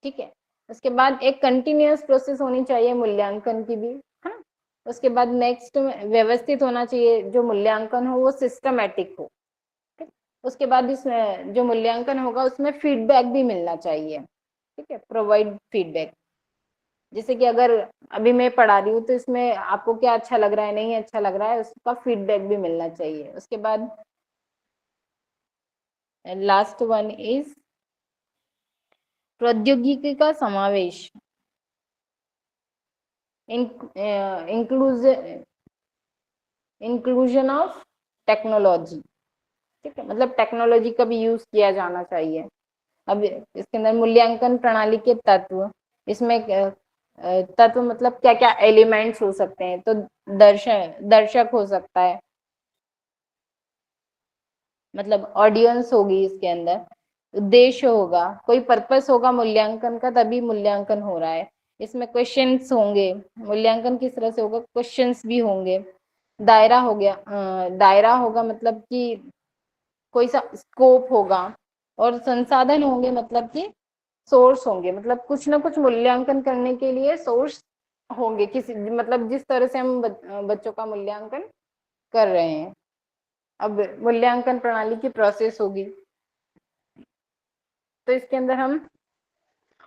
ठीक है, उसके बाद एक कंटिन्यूअस प्रोसेस होनी चाहिए मूल्यांकन की भी, है ना? उसके बाद नेक्स्ट व्यवस्थित होना चाहिए, जो मूल्यांकन हो वो सिस्टमेटिक हो। ठीक, उसके बाद इस जो मूल्यांकन होगा उसमें फीडबैक भी मिलना चाहिए। ठीक है, प्रोवाइड फीडबैक, जैसे कि अगर अभी मैं पढ़ा रही हूँ तो इसमें आपको क्या अच्छा लग रहा है, नहीं अच्छा लग रहा है, उसका फीडबैक भी मिलना चाहिए। उसके बाद लास्ट वन इज प्रौद्योगिकी का समावेश, इंक्लूजन ऑफ टेक्नोलॉजी। ठीक है, मतलब टेक्नोलॉजी का भी यूज किया जाना चाहिए। अब इसके अंदर मूल्यांकन प्रणाली के तत्व, इसमें तत्व मतलब क्या क्या एलिमेंट्स हो सकते हैं, तो दर्शक हो सकता है, मतलब ऑडियंस होगी इसके अंदर, उद्देश्य होगा, कोई पर्पस होगा मूल्यांकन का, तभी मूल्यांकन हो रहा है। इसमें क्वेश्चंस होंगे, मूल्यांकन किस तरह से होगा, क्वेश्चंस भी होंगे। दायरा हो गया, दायरा होगा मतलब कि कोई सा स्कोप होगा, और संसाधन होंगे मतलब कि सोर्स होंगे, मतलब कुछ ना कुछ मूल्यांकन करने के लिए सोर्स होंगे, किसी मतलब जिस तरह से हम बच्चों का मूल्यांकन कर रहे हैं। अब मूल्यांकन प्रणाली की प्रोसेस होगी, तो इसके अंदर हम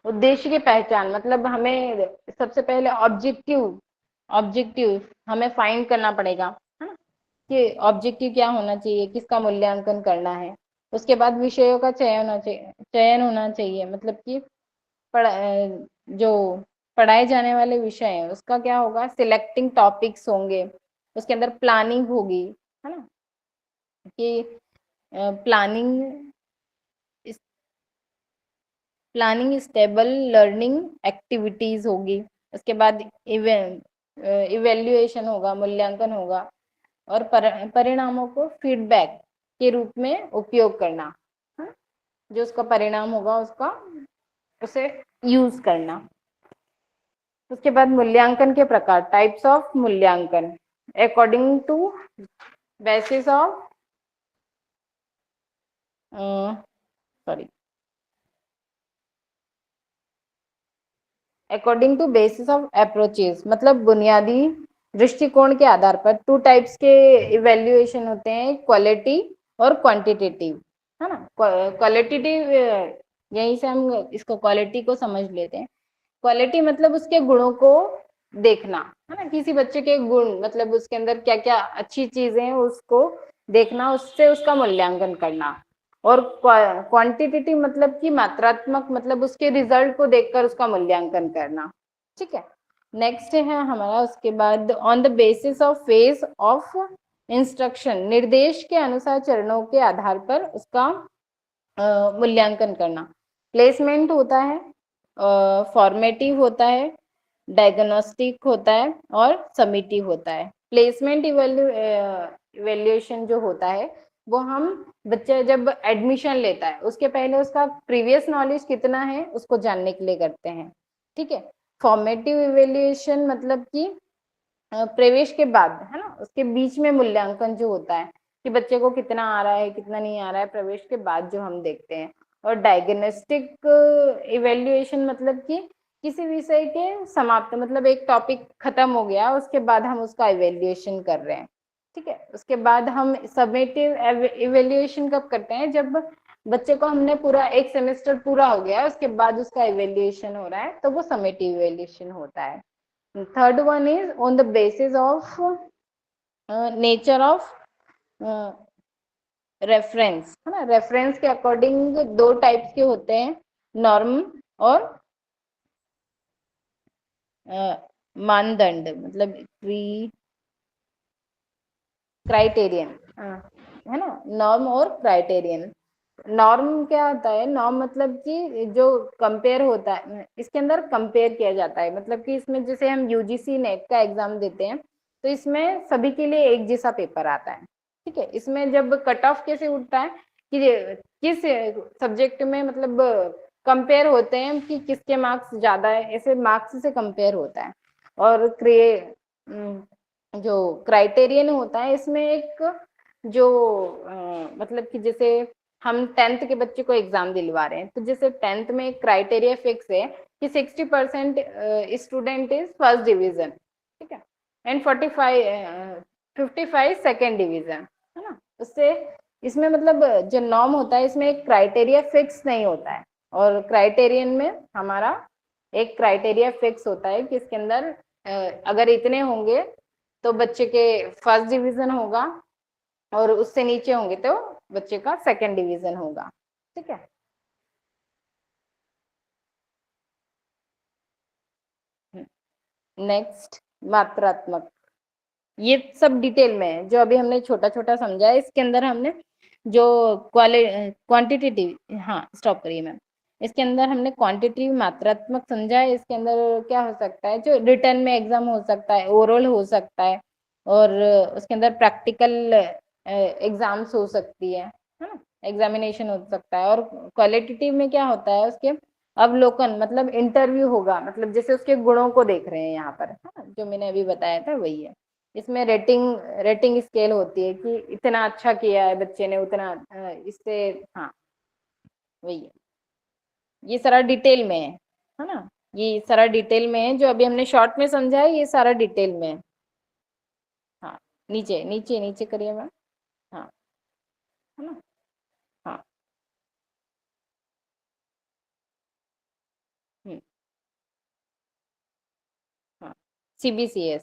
उद्देश्य की पहचान, मतलब हमें सबसे पहले ऑब्जेक्टिव हमें फाइंड करना पड़ेगा, है ना, कि ऑब्जेक्टिव क्या होना चाहिए, किसका मूल्यांकन करना है। उसके बाद विषयों का चयन होना चाहिए, मतलब कि जो पढ़ाए जाने वाले विषय हैं उसका क्या होगा, सिलेक्टिंग टॉपिक्स होंगे, उसके अंदर प्लानिंग होगी, है ना, कि प्लानिंग स्टेबल लर्निंग एक्टिविटीज होगी। उसके बाद इवेल्युएशन होगा, मूल्यांकन होगा, और परिणामों को फीडबैक के रूप में उपयोग करना, है? जो उसका परिणाम होगा उसका उसे यूज करना। उसके बाद मूल्यांकन के प्रकार, टाइप्स ऑफ मूल्यांकन according to basis of sorry according to basis of approaches, मतलब बुनियादी दृष्टिकोण के आधार पर 2 टाइप्स के इवेल्युएशन होते हैं, क्वालिटी और क्वांटिटेटिव, है ना। क्वालिटेटिव, यहीं से हम इसको क्वालिटी को समझ लेते हैं। क्वालिटी मतलब उसके गुणों को देखना, है ना, किसी बच्चे के गुण, मतलब उसके अंदर क्या क्या अच्छी चीजें हैं उसको देखना, उससे उसका मूल्यांकन करना। और क्वांटिटेटिव मतलब कि मात्रात्मक, मतलब उसके रिजल्ट को देखकर उसका मूल्यांकन करना। ठीक है, नेक्स्ट है हमारा उसके बाद on the basis of phase of instruction, निर्देश के अनुसार चरणों के आधार पर उसका मूल्यांकन करना। प्लेसमेंट होता है, फॉर्मेटिव होता है, डायग्नोस्टिक होता है और समिटिव होता है। प्लेसमेंट इवेल्युएशन जो होता है वो हम बच्चे जब एडमिशन लेता है उसके पहले उसका प्रीवियस नॉलेज कितना है उसको जानने के लिए करते हैं। ठीक है, फॉर्मेटिव इवेल्युएशन मतलब कि प्रवेश के बाद, है ना, उसके बीच में मूल्यांकन जो होता है कि बच्चे को कितना आ रहा है कितना नहीं आ रहा है, प्रवेश के बाद जो हम देखते हैं। और डायग्नोस्टिक इवेल्युएशन मतलब कि किसी विषय के समाप्त, मतलब एक टॉपिक खत्म हो गया उसके बाद हम उसका इवेल्युएशन कर रहे हैं। ठीक है, उसके बाद हम समेटिव इवेल्युएशन कब करते हैं, जब बच्चे को हमने पूरा एक सेमेस्टर पूरा हो गया उसके बाद उसका इवेल्युएशन हो रहा है, तो वो समेटिव इवेल्युएशन होता है। Third one is on the basis of nature of reference, है ना। रेफरेंस के अकॉर्डिंग 2 टाइप्स के होते हैं, नॉर्म और मानदंड, मतलब क्राइटेरियन, है ना, नॉर्म और क्राइटेरियन। नॉर्म क्या होता है, नॉर्म मतलब कि जो कंपेयर होता है, इसके अंदर कंपेयर किया जाता है, मतलब कि इसमें जैसे हम यूजीसी नेट का एग्जाम देते हैं तो इसमें सभी के लिए एक जैसा पेपर आता है। ठीक है, इसमें जब कट ऑफ कैसे उठता है कि किस सब्जेक्ट में, मतलब कंपेयर होते हैं कि किसके मार्क्स ज्यादा है, ऐसे मार्क्स से कंपेयर होता है। और जो क्राइटेरियन होता है इसमें एक जो मतलब कि जैसे हम 10th के बच्चे को एग्जाम दिलवा रहे हैं तो जैसे 10th में एक क्राइटेरिया फिक्स है कि 60% स्टूडेंट इज फर्स्ट डिवीजन, ठीक है, एंड 55 सेकेंड डिवीजन, है ना। उससे इसमें मतलब जो नॉर्म होता है इसमें एक क्राइटेरिया फिक्स नहीं होता है, और क्राइटेरियन में हमारा एक क्राइटेरिया फिक्स होता है कि इसके अंदर अगर इतने होंगे तो बच्चे के फर्स्ट डिवीजन होगा, और उससे नीचे होंगे तो बच्चे का सेकंड डिवीजन होगा। ठीक है, नेक्स्ट मात्रात्मक, ये सब डिटेल में है जो अभी हमने छोटा छोटा समझा है। इसके अंदर हमने जो क्वांटिटेटिव, हाँ स्टॉप करिए मैम, इसके अंदर हमने क्वांटिटेटिव मात्रात्मक समझा है। इसके अंदर क्या हो सकता है, जो रिटर्न में एग्जाम हो सकता है, ओरल हो सकता है, और उसके अंदर प्रैक्टिकल एग्जाम्स हो सकती है ना, एग्जामिनेशन हो सकता है। और क्वालिटेटिव में क्या होता है, उसके अवलोकन, मतलब इंटरव्यू होगा, मतलब जैसे उसके गुणों को देख रहे हैं यहाँ पर, है ना, जो मैंने अभी बताया था वही है। इसमें रेटिंग स्केल होती है कि इतना अच्छा किया है बच्चे ने, उतना इससे, हाँ वही है। ये सारा डिटेल में है ना, ये सारा डिटेल में है, जो अभी हमने शॉर्ट में समझा है ये सारा डिटेल में है। हाँ, नीचे नीचे नीचे करिए मैम। हाँ, है ना। हाँ। हाँ, सीबीसीएस,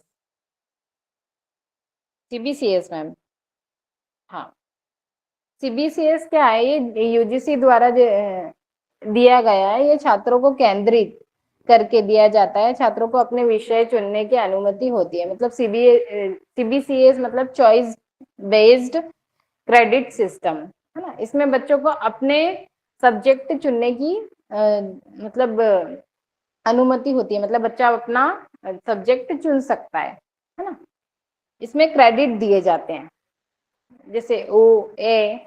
सीबीसीएस मैम। हाँ, सीबीसीएस क्या है, ये यूजीसी द्वारा दिया गया है। ये छात्रों को केंद्रित करके दिया जाता है, छात्रों को अपने विषय चुनने की अनुमति होती है। मतलब सीबीसीएस मतलब चॉइस बेस्ड क्रेडिट सिस्टम, है ना। इसमें बच्चों को अपने सब्जेक्ट चुनने की मतलब अनुमति होती है, मतलब बच्चा अपना सब्जेक्ट चुन सकता है ना। इसमें क्रेडिट दिए जाते हैं, जैसे ओ ए,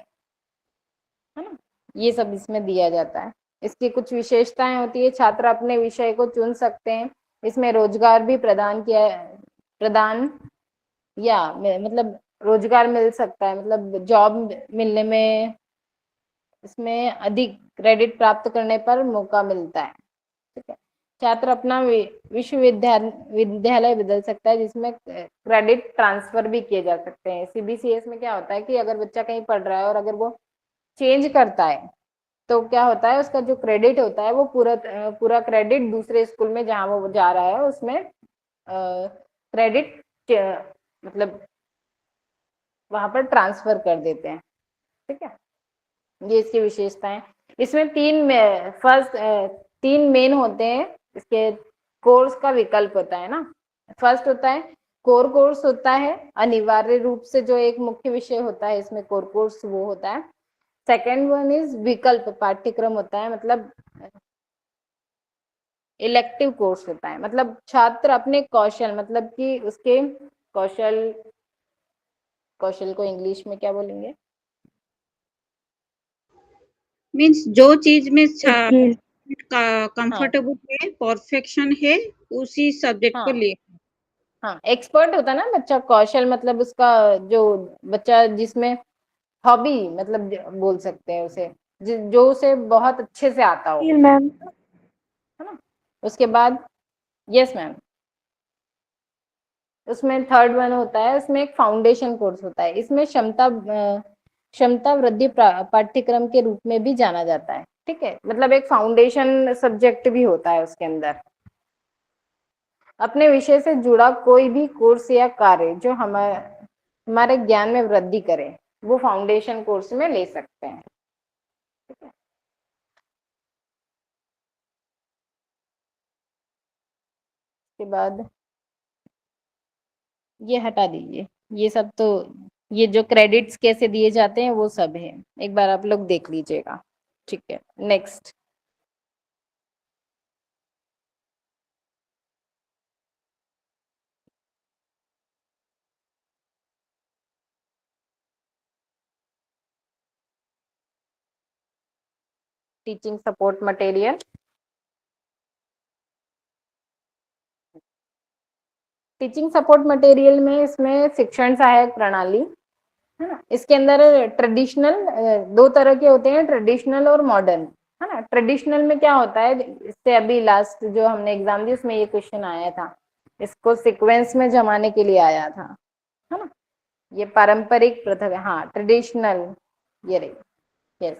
है ना, ये सब इसमें दिया जाता है। इसकी कुछ विशेषताएं होती है, छात्र अपने विषय को चुन सकते हैं। इसमें रोजगार भी प्रदान या मतलब रोजगार मिल सकता है, मतलब जॉब मिलने में इसमें अधिक क्रेडिट प्राप्त करने पर मौका मिलता है। ठीक है, छात्र अपना विश्वविद्यालय बदल सकता है, जिसमें क्रेडिट ट्रांसफर भी किए जा सकते हैं। सीबीसीएस में क्या होता है कि अगर बच्चा कहीं पढ़ रहा है और अगर वो चेंज करता है तो क्या होता है, उसका जो क्रेडिट होता है वो पूरा क्रेडिट दूसरे स्कूल में जहाँ वो जा रहा है उसमें क्रेडिट मतलब वहां पर ट्रांसफर कर देते हैं। ठीक है, ये इसकी विशेषताएं। इसमें तीन मेन होते हैं इसके कोर्स का विकल्प होता है ना। फर्स्ट होता है कोर कोर्स होता है, अनिवार्य रूप से जो एक मुख्य विषय होता है इसमें कोर कोर्स वो होता है। सेकेंड वन इज विकल्प पाठ्यक्रम होता है, मतलब इलेक्टिव कोर्स होता है, मतलब छात्र अपने कौशल, मतलब कि उसके कौशल, कौशल को इंग्लिश में क्या बोलेंगे? मीन्स जो चीज में Skill. हाँ कंफर्टेबल है, परफेक्शन है, उसी सब्जेक्ट को हाँ लिए। हाँ, एक्सपर्ट होता है ना बच्चा, कौशल मतलब उसका जो बच्चा जिसमें हॉबी मतलब बोल सकते हैं उसे, जो उसे बहुत अच्छे से आता हो, Skill, ma'am. है ना। उसके बाद यस मैम, उसमें थर्ड वन होता है, उसमें एक फाउंडेशन कोर्स होता है। इसमें क्षमता वृद्धि पाठ्यक्रम के रूप में भी जाना जाता है। ठीक है, मतलब एक फाउंडेशन सब्जेक्ट भी होता है उसके अंदर। अपने विषय से जुड़ा कोई भी कोर्स या कार्य जो हमारे ज्ञान में वृद्धि करे वो फाउंडेशन कोर्स में ले सकते हैं। ठीक है, उसके बाद ये हटा दीजिए, ये सब तो, ये जो क्रेडिट्स कैसे दिए जाते हैं वो सब है, एक बार आप लोग देख लीजिएगा। ठीक है, next. Teaching support material. Teaching support material में इसमें शिक्षण सहायक प्रणाली, है ना। इसके अंदर ट्रेडिशनल दो तरह के होते हैं, ट्रेडिशनल और मॉडर्न, है ना। ट्रेडिशनल में क्या होता है, इससे अभी लास्ट जो हमने एग्जाम दी उसमें ये क्वेश्चन आया था, इसको सीक्वेंस में जमाने के लिए आया था, है ना। ये पारंपरिक प्रथा, हाँ ट्रेडिशनल, ये रही, यस।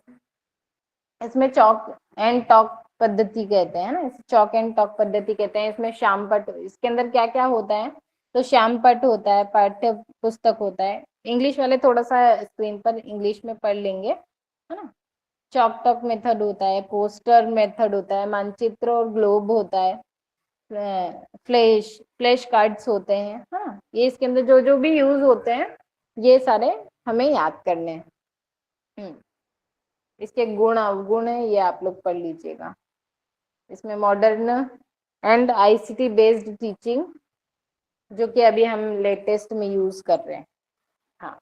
इसमें चॉक एंड टॉक पद्धति कहते हैं ना, इसे चॉक एंड टॉक पद्धति कहते हैं। इसमें श्याम पट, इसके अंदर क्या क्या होता है, तो श्याम पट होता है, पाठ्य पुस्तक होता है। इंग्लिश वाले थोड़ा सा स्क्रीन पर इंग्लिश में पढ़ लेंगे, है ना। चॉक टॉक मेथड होता है, पोस्टर मेथड होता है, मानचित्र और ग्लोब होता है, फ्लैश कार्ड्स होते हैं, है ना। ये इसके अंदर जो जो भी यूज होते हैं ये सारे हमें याद करने हैं। इसके गुण अवगुण है, ये आप लोग पढ़ लीजिएगा। इसमें modern and ICT based teaching, जो कि अभी हम लेटेस्ट में यूज कर रहे हैं। हाँ,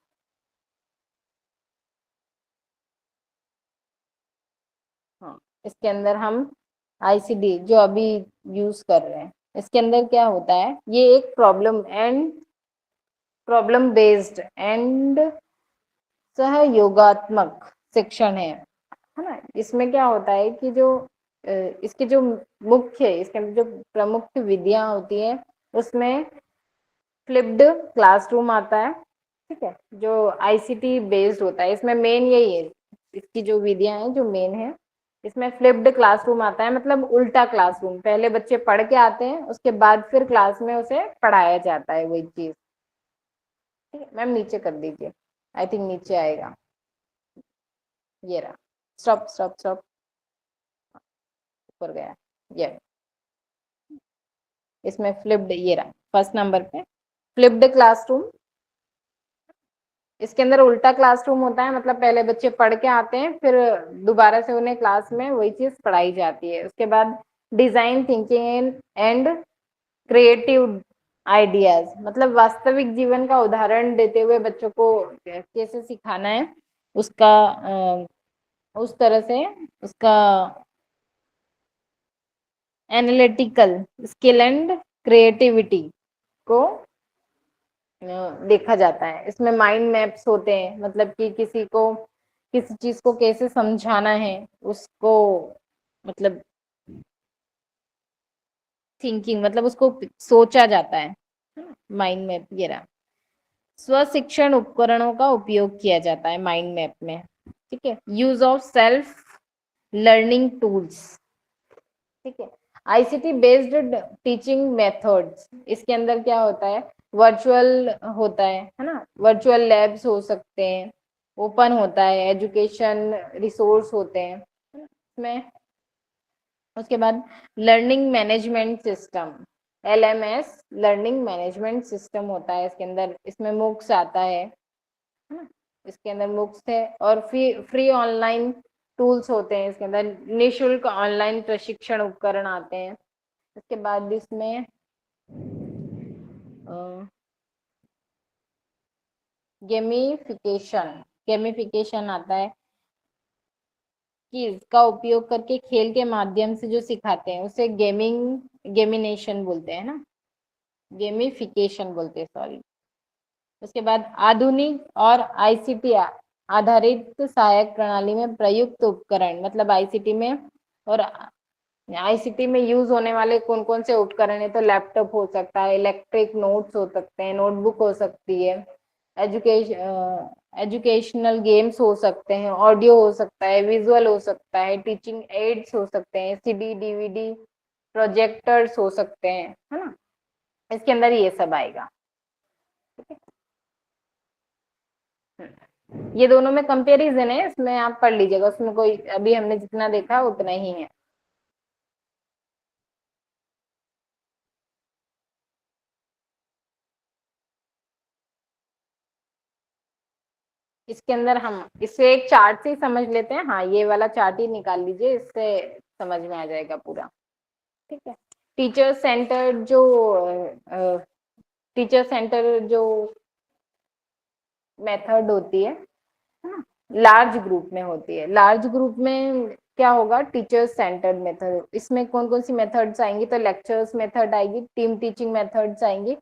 हाँ, इसके अंदर हम आईसीडी जो अभी यूज कर रहे हैं, इसके अंदर क्या होता है, ये एक प्रॉब्लम बेस्ड एंड सहयोगात्मक शिक्षण है ना। इसमें क्या होता है कि जो इसके जो मुख्य, इसके अंदर जो प्रमुख विधियां होती है उसमें फ्लिप्ड क्लासरूम आता है, ठीक है, जो आईसीटी बेस्ड होता है। इसमें मेन यही है, इसकी जो विधियां हैं जो मेन है, इसमें फ्लिप्ड क्लासरूम आता है, मतलब उल्टा क्लासरूम। पहले बच्चे पढ़ के आते हैं, उसके बाद फिर क्लास में उसे पढ़ाया जाता है वही चीज। ठीक है मैम, नीचे कर दीजिए, आई थिंक नीचे आएगा। ये रहा, स्टॉप स्टॉप स्टॉप, ऊपर गया ये। इसमें फ्लिप्ड, ये रहा फर्स्ट नंबर पे फ्लिप्ड क्लासरूम। इसके अंदर उल्टा क्लासरूम होता है, मतलब पहले बच्चे पढ़ के आते हैं, फिर दोबारा से उन्हें क्लास में वही चीज पढ़ाई जाती है। उसके बाद design thinking and creative ideas, मतलब वास्तविक जीवन का उदाहरण देते हुए बच्चों को कैसे सिखाना है, उसका उस तरह से उसका एनालिटिकल स्किल एंड क्रिएटिविटी को देखा जाता है। इसमें माइंड मैप्स होते हैं, मतलब कि किसी को किसी चीज को कैसे समझाना है, उसको मतलब थिंकिंग, मतलब उसको सोचा जाता है। माइंड मैप ये रहा। स्व शिक्षण उपकरणों का उपयोग किया जाता है माइंड मैप में। ठीक है, use of self learning tools. ठीक है, आईसीटी बेस्ड टीचिंग मेथड्स, इसके अंदर क्या होता है, वर्चुअल होता है ना, वर्चुअल लैब्स हो सकते हैं, ओपन होता है, एजुकेशन रिसोर्स होते हैं इसमें। उसके बाद learning management system, LMS learning management system होता है इसके अंदर। इसमें मूक्स आता है ना, इसके अंदर मूक्स है, और फ्री ऑनलाइन टूल्स होते हैं इसके अंदर, निशुल्क ऑनलाइन प्रशिक्षण उपकरण आते हैं। इसके बाद इसमें गेमिफिकेशन, गेमिफिकेशन आता है कि इसका उपयोग करके खेल के माध्यम से जो सिखाते हैं उसे गेमिनेशन बोलते हैं ना, गेमिफिकेशन बोलते हैं, सॉरी। उसके बाद आधुनिक और आईसीटी आधारित सहायक प्रणाली में प्रयुक्त उपकरण, मतलब आईसीटी में, और आईसीटी में यूज होने वाले कौन कौन से उपकरण है, तो लैपटॉप हो सकता है, इलेक्ट्रिक नोट्स हो सकते हैं, नोटबुक हो सकती है, एजुकेशनल गेम्स हो सकते हैं, ऑडियो हो सकता है, विजुअल हो सकता है, टीचिंग एड्स हो सकते हैं, सीडी डीवीडी प्रोजेक्टर्स हो सकते हैं, है ना, इसके अंदर ये सब आएगा। ये दोनों में कंपैरिजन है, इसमें आप पढ़ लीजिएगा, उसमें कोई अभी हमने जितना देखा उतना ही है। इसके अंदर हम इसे एक चार्ट से ही समझ लेते हैं। हाँ, ये वाला चार्ट ही निकाल लीजिए, इससे समझ में आ जाएगा पूरा। ठीक है, टीचर सेंटर जो टीचर सेंटर जो मेथड होती है ना, लार्ज ग्रुप में होती है। लार्ज ग्रुप में क्या होगा, टीचर सेंटर्ड मेथड। इसमें कौन कौन सी मेथड्स आएंगी, तो लेक्चर्स मेथड आएगी, टीम टीचिंग मेथड्स आएंगी,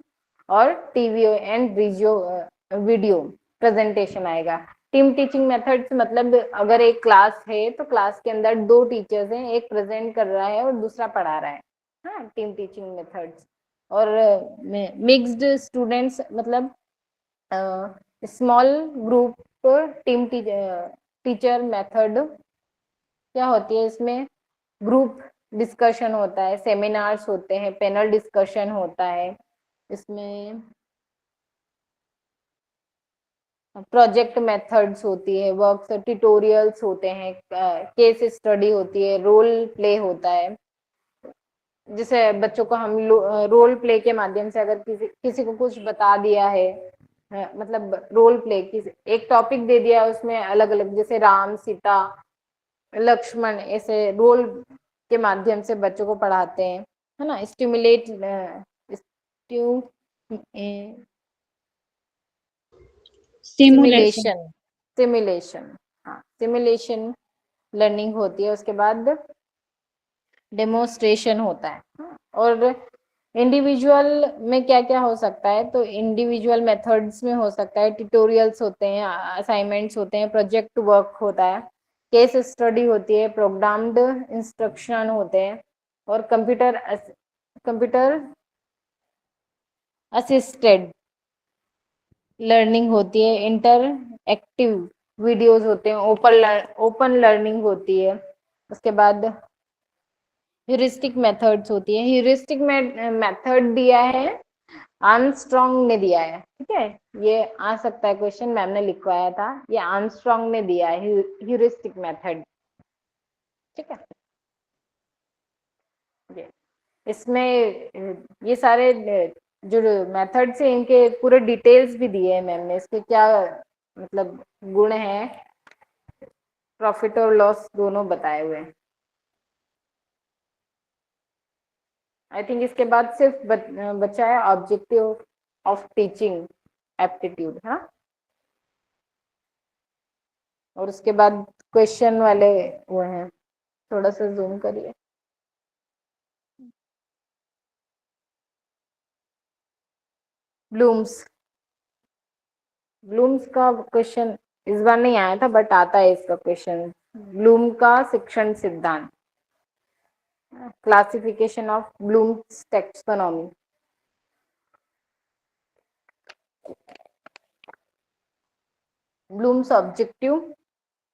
और टीवी एंड वीडियो प्रेजेंटेशन आएगा। टीम टीचिंग मेथड्स मतलब अगर एक क्लास है तो क्लास के अंदर दो टीचर्स हैं, एक प्रेजेंट कर रहा है और दूसरा पढ़ा रहा है, हाँ, टीम टीचिंग मेथड्स। और मिक्स्ड स्टूडेंट्स, मतलब small group team teacher method क्या होती है, इसमें ग्रुप डिस्कशन होता है, सेमिनार्स होते हैं, पैनल डिस्कशन होता है, इसमें प्रोजेक्ट मेथड्स होती है, वर्क्स ट्यूटोरियल्स होते हैं, केस स्टडी होती है, रोल प्ले होता है। जैसे बच्चों को हम रोल प्ले के माध्यम से अगर किसी किसी को कुछ बता दिया है, मतलब रोल प्ले, किसी एक टॉपिक दे दिया है, उसमें अलग अलग, जैसे राम सीता लक्ष्मण, ऐसे रोल के माध्यम से बच्चों को पढ़ाते हैं, है ना। Stimulate simulation. सिमुलेशन, सिमुलेशन, हाँ, सिमुलेशन लर्निंग होती है। उसके बाद डेमोन्स्ट्रेशन होता है, हाँ? और इंडिविजुअल में क्या क्या हो सकता है, तो इंडिविजुअल मेथड्स में हो सकता है, ट्यूटोरियल्स होते हैं, असाइनमेंट्स होते हैं, प्रोजेक्ट वर्क होता है, केस स्टडी होती है, प्रोग्राम्ड इंस्ट्रक्शन होते हैं, और कंप्यूटर असिस्टेड लर्निंग होती है, इंटर एक्टिव वीडियोस होते हैं, ओपन लर्निंग होती है। उसके बाद ह्यूरिस्टिक मेथड्स होती है। ह्यूरिस्टिक मेथड दिया है आर्मस्ट्रॉन्ग ने दिया है, ठीक है, ये आ सकता है क्वेश्चन, मैम ने लिखवाया था, ये आर्मस्ट्रॉन्ग ने दिया है ह्यूरिस्टिक मेथड, ठीक है। इसमें ये सारे जो मेथड्स है इनके पूरे डिटेल्स भी दिए हैं मैम ने, इसके क्या मतलब गुण है, प्रॉफिट और लॉस दोनों बताए हुए हैं। आई थिंक इसके बाद सिर्फ बचा है ऑब्जेक्टिव ऑफ टीचिंग एप्टीट्यूड, हाँ, और उसके बाद क्वेश्चन वाले वो हैं, थोड़ा सा जूम करिए। ब्लूम्स ब्लूम्स का क्वेश्चन इस बार नहीं आया था, बट आता है इसका क्वेश्चन। ब्लूम का शिक्षण सिद्धांत, classification of Bloom's taxonomy. Bloom's objective,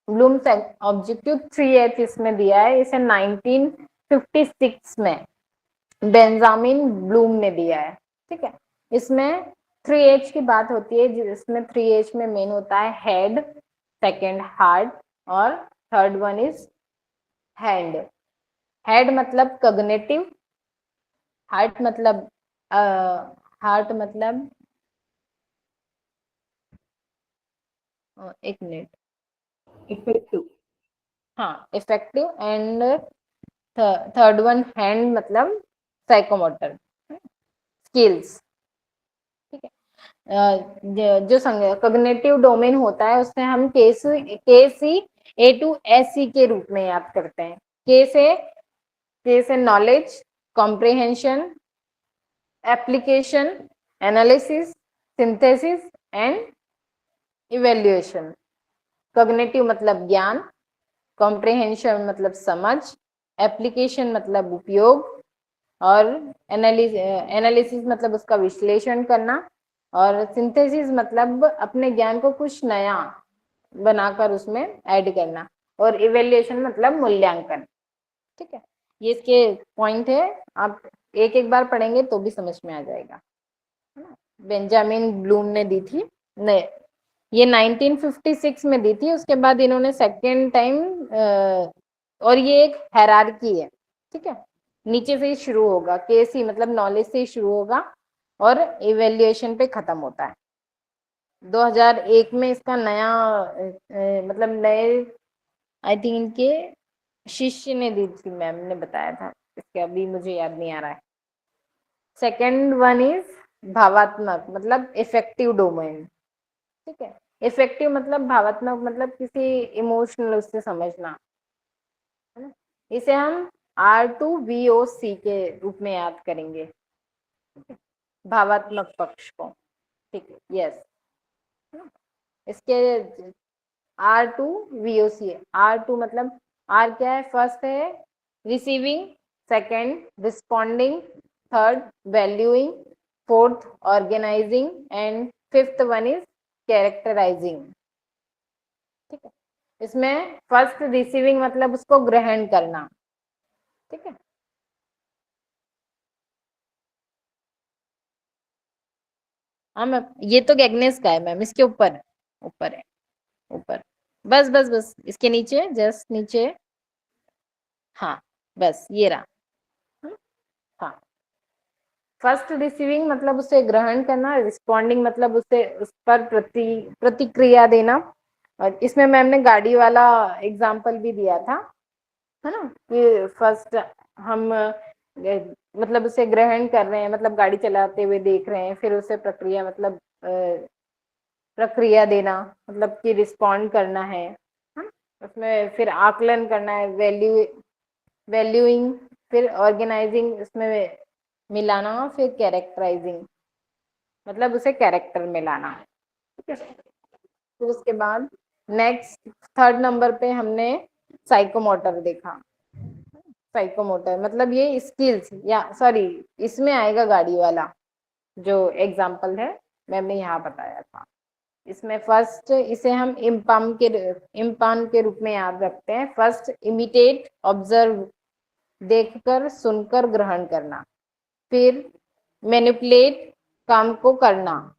Bloom's objective 3H इसमें दिया है, इसे 1956 में बेंजामिन ब्लूम ने दिया है, ठीक है। इसमें 3H की बात होती है, जिसमें 3H में मेन होता है हेड, सेकंड हार्ट, और third one is hand. Head मतलब कॉग्निटिव, हार्ट मतलब हार्ट मतलब एक मिनट, Effective. हाँ effective, and third one hand मतलब साइकोमोटर स्किल्स, ठीक है। जो कॉग्निटिव डोमेन होता है उसमें हम के सी A to SE के रूप में याद करते हैं। के से knowledge, comprehension, application, analysis, synthesis and evaluation. Cognitive मतलब ज्ञान, कॉम्प्रिहेंशन मतलब समझ, एप्लीकेशन मतलब उपयोग, और एनालिसिस मतलब उसका विश्लेषण करना, और सिंथेसिस मतलब अपने ज्ञान को कुछ नया बनाकर उसमें ऐड करना, और इवेल्युएशन मतलब मूल्यांकन, ठीक है। ये इसके पॉइंट है, आप एक एक बार पढ़ेंगे तो भी समझ में आ जाएगा, है ना। बेंजामिन ब्लूम ने दी थी, नहीं ये 1956 में दी थी, उसके बाद इन्होंने सेकेंड टाइम, और ये एक हैरार्की है, ठीक है, नीचे से ही शुरू होगा, के मतलब नॉलेज से ही शुरू होगा और इवेल्युएशन पे खत्म होता है। 2001 में इसका नया मतलब नए, आई थिंक इनके शिष्य ने दी थी, मैम ने बताया था, इसके अभी मुझे याद नहीं आ रहा है। सेकेंड वन इज भावात्मक मतलब इफेक्टिव डोमेन, ठीक है। इफेक्टिव मतलब भावात्मक मतलब किसी इमोशनल उससे समझना, है ना। इसे हम R2VOC के रूप में याद करेंगे, भावात्मक पक्ष को, ठीक है, यस। इसके R2VOC, R2 मतलब R क्या है, फर्स्ट है receiving, second responding, third valuing, fourth organising, and fifth one is characterising, ठीक है। इसमें फर्स्ट रिसीविंग मतलब उसको ग्रहण करना, ठीक है। हाँ मैम, ये तो गैगनेस का है मैम, इसके ऊपर ऊपर है, ऊपर, बस बस बस इसके नीचे, जस्ट नीचे, हाँ बस ये रहा, हाँ। फर्स्ट रिसीविंग मतलब उसे ग्रहण करना, रिस्पॉन्डिंग मतलब उसे उस पर प्रतिक्रिया देना, और इसमें मैम ने गाड़ी वाला एग्जाम्पल भी दिया था, है ना, कि फर्स्ट हम मतलब उसे ग्रहण कर रहे हैं, मतलब गाड़ी चलाते हुए देख रहे हैं, फिर उसे प्रक्रिया मतलब प्रक्रिया देना मतलब कि रिस्पॉन्ड करना है, उसमें फिर आकलन करना है, वैल्यूइंग, फिर ऑर्गेनाइजिंग, उसमें मिलाना, फिर कैरेक्टराइजिंग मतलब उसे कैरेक्टर में लाना, ठीक है। फिर उसके बाद नेक्स्ट थर्ड नंबर पे हमने साइकोमोटर देखा। साइकोमोटर मतलब ये स्किल्स, या सॉरी इसमें आएगा गाड़ी वाला जो एग्जाम्पल है, मैंने यहाँ बताया था, इसमें फर्स्ट इसे हम इम्पान के रूप में याद रखते हैं। फर्स्ट इमिटेट, ऑब्जर्व, देखकर सुनकर ग्रहण करना। फिर मैनिपुलेट, काम को करना।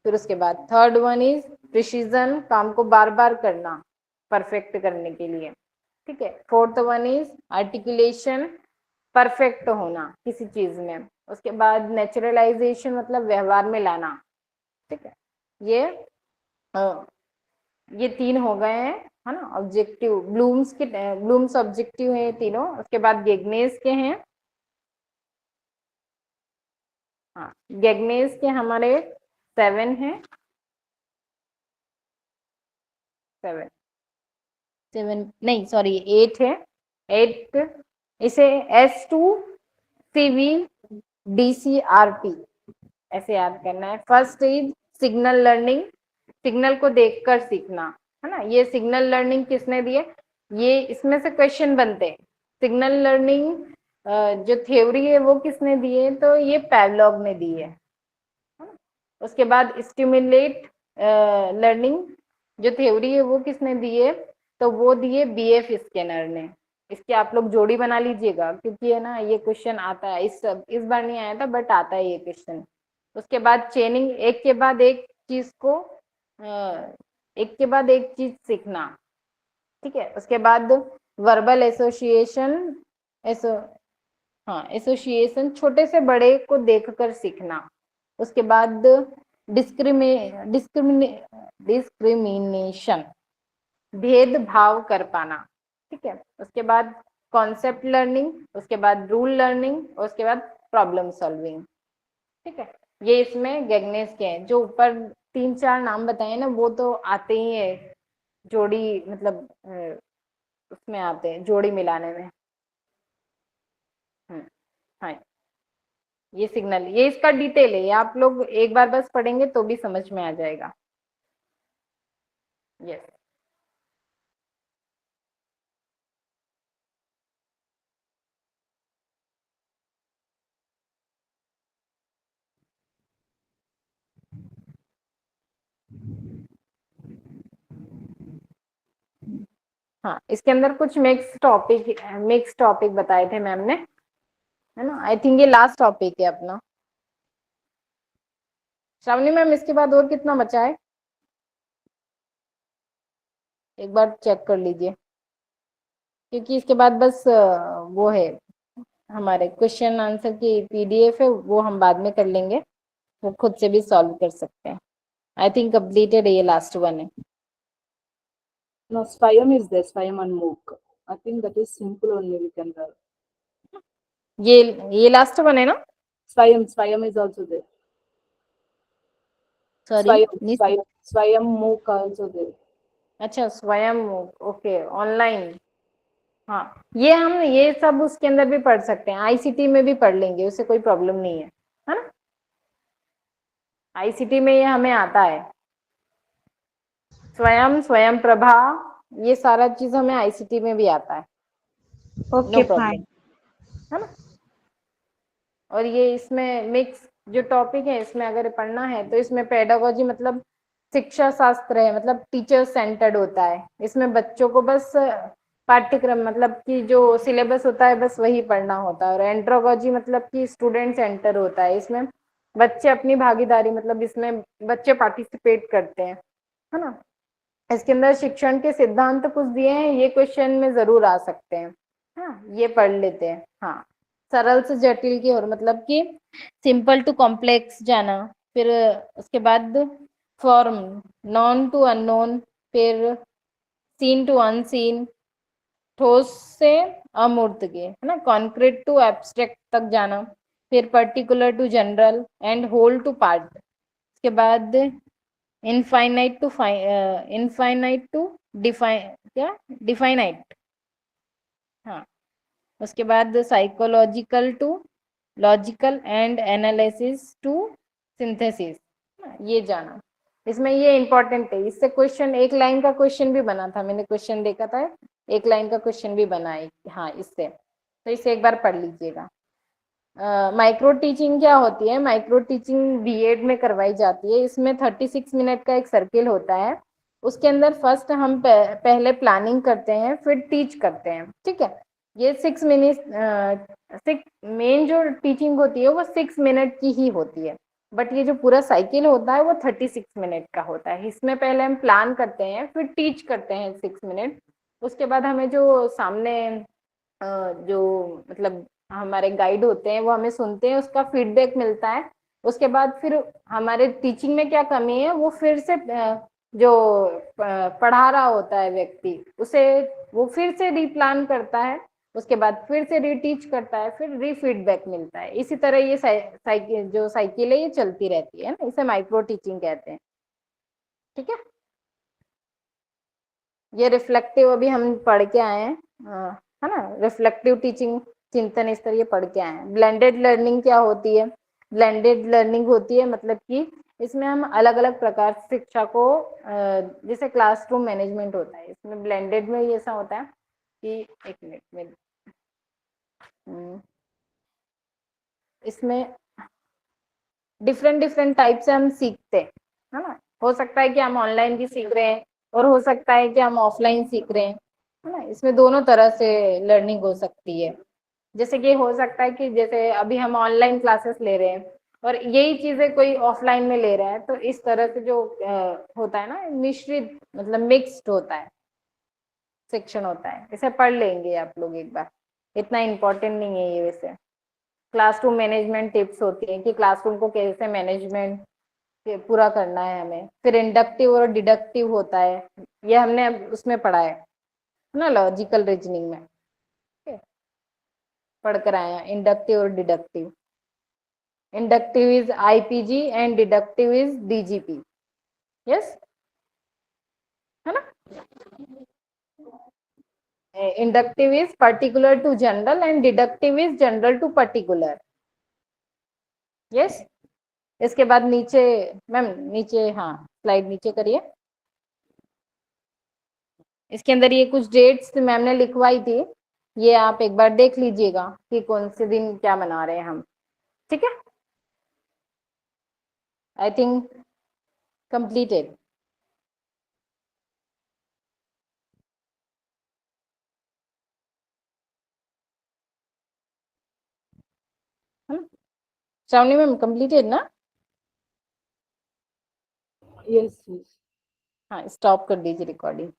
फिर उसके बाद थर्ड वन इज प्रिसीजन, काम को बार बार करना परफेक्ट करने के लिए। ठीक है। Fourth one is articulation, perfect होना किसी चीज में। उसके बाद नेचुरलाइजेशन मतलब व्यवहार में लाना। ठीक है। ये तीन हो गए हैं, है ना, ऑब्जेक्टिव। ब्लूम्स ऑब्जेक्टिव है तीनों। उसके बाद गेगनेस के हैं। हाँ, गेगनेस के हमारे 7 हैं। 7 नहीं, सॉरी 8 है। 8 इसे S2CV DCRT ऐसे याद करना है। First is signal learning, signal को देखकर सीखना, है ना। ये सिग्नल लर्निंग किसने दिए, ये इसमें से क्वेश्चन बनते हैं। सिग्नल लर्निंग जो थ्योरी है वो किसने दी है, तो ये पैवलॉग ने दी है ना। उसके बाद स्टिमुलेट लर्निंग जो थ्योरी है वो किसने दी है, तो वो दिए BF स्कैनर ने। इसकी आप लोग जोड़ी बना लीजिएगा, क्योंकि है ना ये क्वेश्चन आता है, इस बार नहीं आया था बट आता है ये क्वेश्चन। उसके बाद चेनिंग, एक के बाद एक चीज को एक के बाद एक चीज सीखना। ठीक है। उसके बाद वर्बल एसोसिएशन, एसोसिएशन छोटे से बड़े को देखकर सीखना। उसके बाद डिस्क्रिमिनेशन, भेदभाव कर पाना। ठीक है। उसके बाद कॉन्सेप्ट लर्निंग, उसके बाद रूल लर्निंग, उसके बाद प्रॉब्लम सॉल्विंग। ठीक है। ये इसमें गेगनेस के हैं। जो ऊपर 3-4 नाम बताए ना वो तो आते ही है, जोड़ी मतलब उसमें आते हैं जोड़ी मिलाने में। हाँ, ये सिग्नल, ये इसका डिटेल है, ये आप लोग एक बार बस पढ़ेंगे तो भी समझ में आ जाएगा। यस। हाँ, इसके अंदर कुछ मिक्स टॉपिक बताए थे मैम ने, है ना। आई थिंक ये लास्ट टॉपिक है अपना। श्रावणी मैम, इसके बाद और कितना बचा है, एक बार चेक कर लीजिए, क्योंकि इसके बाद बस वो है हमारे क्वेश्चन आंसर की PDF है, वो हम बाद में कर लेंगे, वो खुद से भी सॉल्व कर सकते हैं। आई थिंक कंप्लीटेड है, ये लास्ट वन है। No, Swayam is there, Swayam and MOOC. I think that is simple only we can learn. ये लास्ट वन है ना। Swayam is also there. Sorry, Swayam MOOC also there. अच्छा, स्वयं, okay, online. हाँ, ये सब उसके अंदर भी पढ़ सकते हैं, ICT में भी पढ़ लेंगे, उससे कोई प्रॉब्लम नहीं है ना। ICT में ये हमें आता है, स्वयं प्रभा, ये सारा चीज हमें ICT में भी आता है, नो ओके प्रॉब्लम, फाइन। है ना। और ये इसमें मिक्स जो टॉपिक है, इसमें अगर पढ़ना है तो इसमें पेडागोजी मतलब शिक्षा शास्त्र है, मतलब टीचर सेंटर्ड होता है। इसमें बच्चों को बस पाठ्यक्रम मतलब कि जो सिलेबस होता है बस वही पढ़ना होता है। और एंड्रोगोजी मतलब कि स्टूडेंट सेंटर होता है, इसमें बच्चे अपनी भागीदारी मतलब इसमें बच्चे पार्टिसिपेट करते हैं, है ना। इसके अंदर शिक्षण के सिद्धांत कुछ दिए हैं, ये क्वेश्चन में जरूर आ सकते हैं। हाँ, ये पढ़ लेते हैं। हाँ, सरल से जटिल की ओर मतलब कि सिंपल टू कॉम्प्लेक्स जाना। फिर उसके बाद फॉर्म, नॉन टू अननोन, फिर सीन टू अनसीन, ठोस से अमूर्त के, है ना, कॉन्क्रीट टू एब्स्ट्रैक्ट तक जाना। फिर particular to general and whole to part. उसके बाद इनफाइनाइट टू डिफाइनाइट। हाँ, उसके बाद psychological to logical and analysis to synthesis, ये जाना। इसमें ये इंपॉर्टेंट है, इससे क्वेश्चन, एक लाइन का क्वेश्चन भी बना था, मैंने क्वेश्चन देखा था, एक लाइन का क्वेश्चन भी बना है, हाँ, इससे तो इसे एक बार पढ़ लीजिएगा। माइक्रो टीचिंग क्या होती है? माइक्रो टीचिंग बीएड में करवाई जाती है। इसमें 36 मिनट का एक सर्किल होता है। उसके अंदर फर्स्ट हम पहले प्लानिंग करते हैं, फिर टीच करते हैं, ठीक है। ये 6 मिनट मेन जो टीचिंग होती है वो 6 मिनट की ही होती है, बट ये जो पूरा साइकिल होता है वो 36 मिनट का होता है। इसमें पहले हम प्लान करते हैं, फिर टीच करते हैं 6 मिनट। उसके बाद हमें जो सामने जो मतलब हमारे गाइड होते हैं वो हमें सुनते हैं, उसका फीडबैक मिलता है। उसके बाद फिर हमारे टीचिंग में क्या कमी है वो फिर से जो पढ़ा रहा होता है व्यक्ति उसे वो फिर से रीप्लान करता है। उसके बाद फिर से रीटीच करता है, फिर री फीडबैक मिलता है। इसी तरह ये साइकिल जो साइकिल है ये चलती रहती है ना, इसे माइक्रो टीचिंग कहते हैं, ठीक है। ये रिफ्लेक्टिव अभी हम पढ़ के आए हैं, है ना। रिफ्लेक्टिव टीचिंग चिंतन स्तर ये पढ़ के आए हैं। ब्लेंडेड लर्निंग क्या होती है? ब्लेंडेड लर्निंग होती है मतलब कि इसमें हम अलग अलग प्रकार से शिक्षा को जैसे क्लासरूम मैनेजमेंट होता है, इसमें ब्लेंडेड में ऐसा होता है कि एक मिनट में इसमें डिफरेंट डिफरेंट टाइप से हम सीखते हैं, है ना। हो सकता है कि हम ऑनलाइन भी सीख रहे हैं और हो सकता है कि हम ऑफलाइन सीख रहे हैं, है ना। इसमें दोनों तरह से लर्निंग हो सकती है। जैसे कि हो सकता है कि जैसे अभी हम ऑनलाइन क्लासेस ले रहे हैं और यही चीजें कोई ऑफलाइन में ले रहा है, तो इस तरह से जो होता है ना मिश्रित मतलब मिक्स्ड होता है, सेक्शन होता है। इसे पढ़ लेंगे आप लोग एक बार, इतना इम्पोर्टेंट नहीं है ये। वैसे क्लासरूम मैनेजमेंट टिप्स होती है कि क्लासरूम को कैसे मैनेजमेंट पूरा करना है हमें। फिर इंडक्टिव और डिडक्टिव होता है, ये हमने उसमें पढ़ा है ना, लॉजिकल रीजनिंग में पढ़ कर आए हैं इंडक्टिव और deductive. Inductive is IPG and deductive is DGP, yes, है ना। Inductive is particular to general and deductive is general to particular, yes. इसके बाद नीचे मैम, नीचे हाँ स्लाइड नीचे करिए। इसके अंदर ये कुछ डेट्स मैम ने लिखवाई थी, ये आप एक बार देख लीजिएगा कि कौन से दिन क्या मना रहे हैं हम, ठीक है। I think completed. Shravani ma'am completed ना? Yes, yes. हाँ, स्टॉप कर दीजिए रिकॉर्डिंग।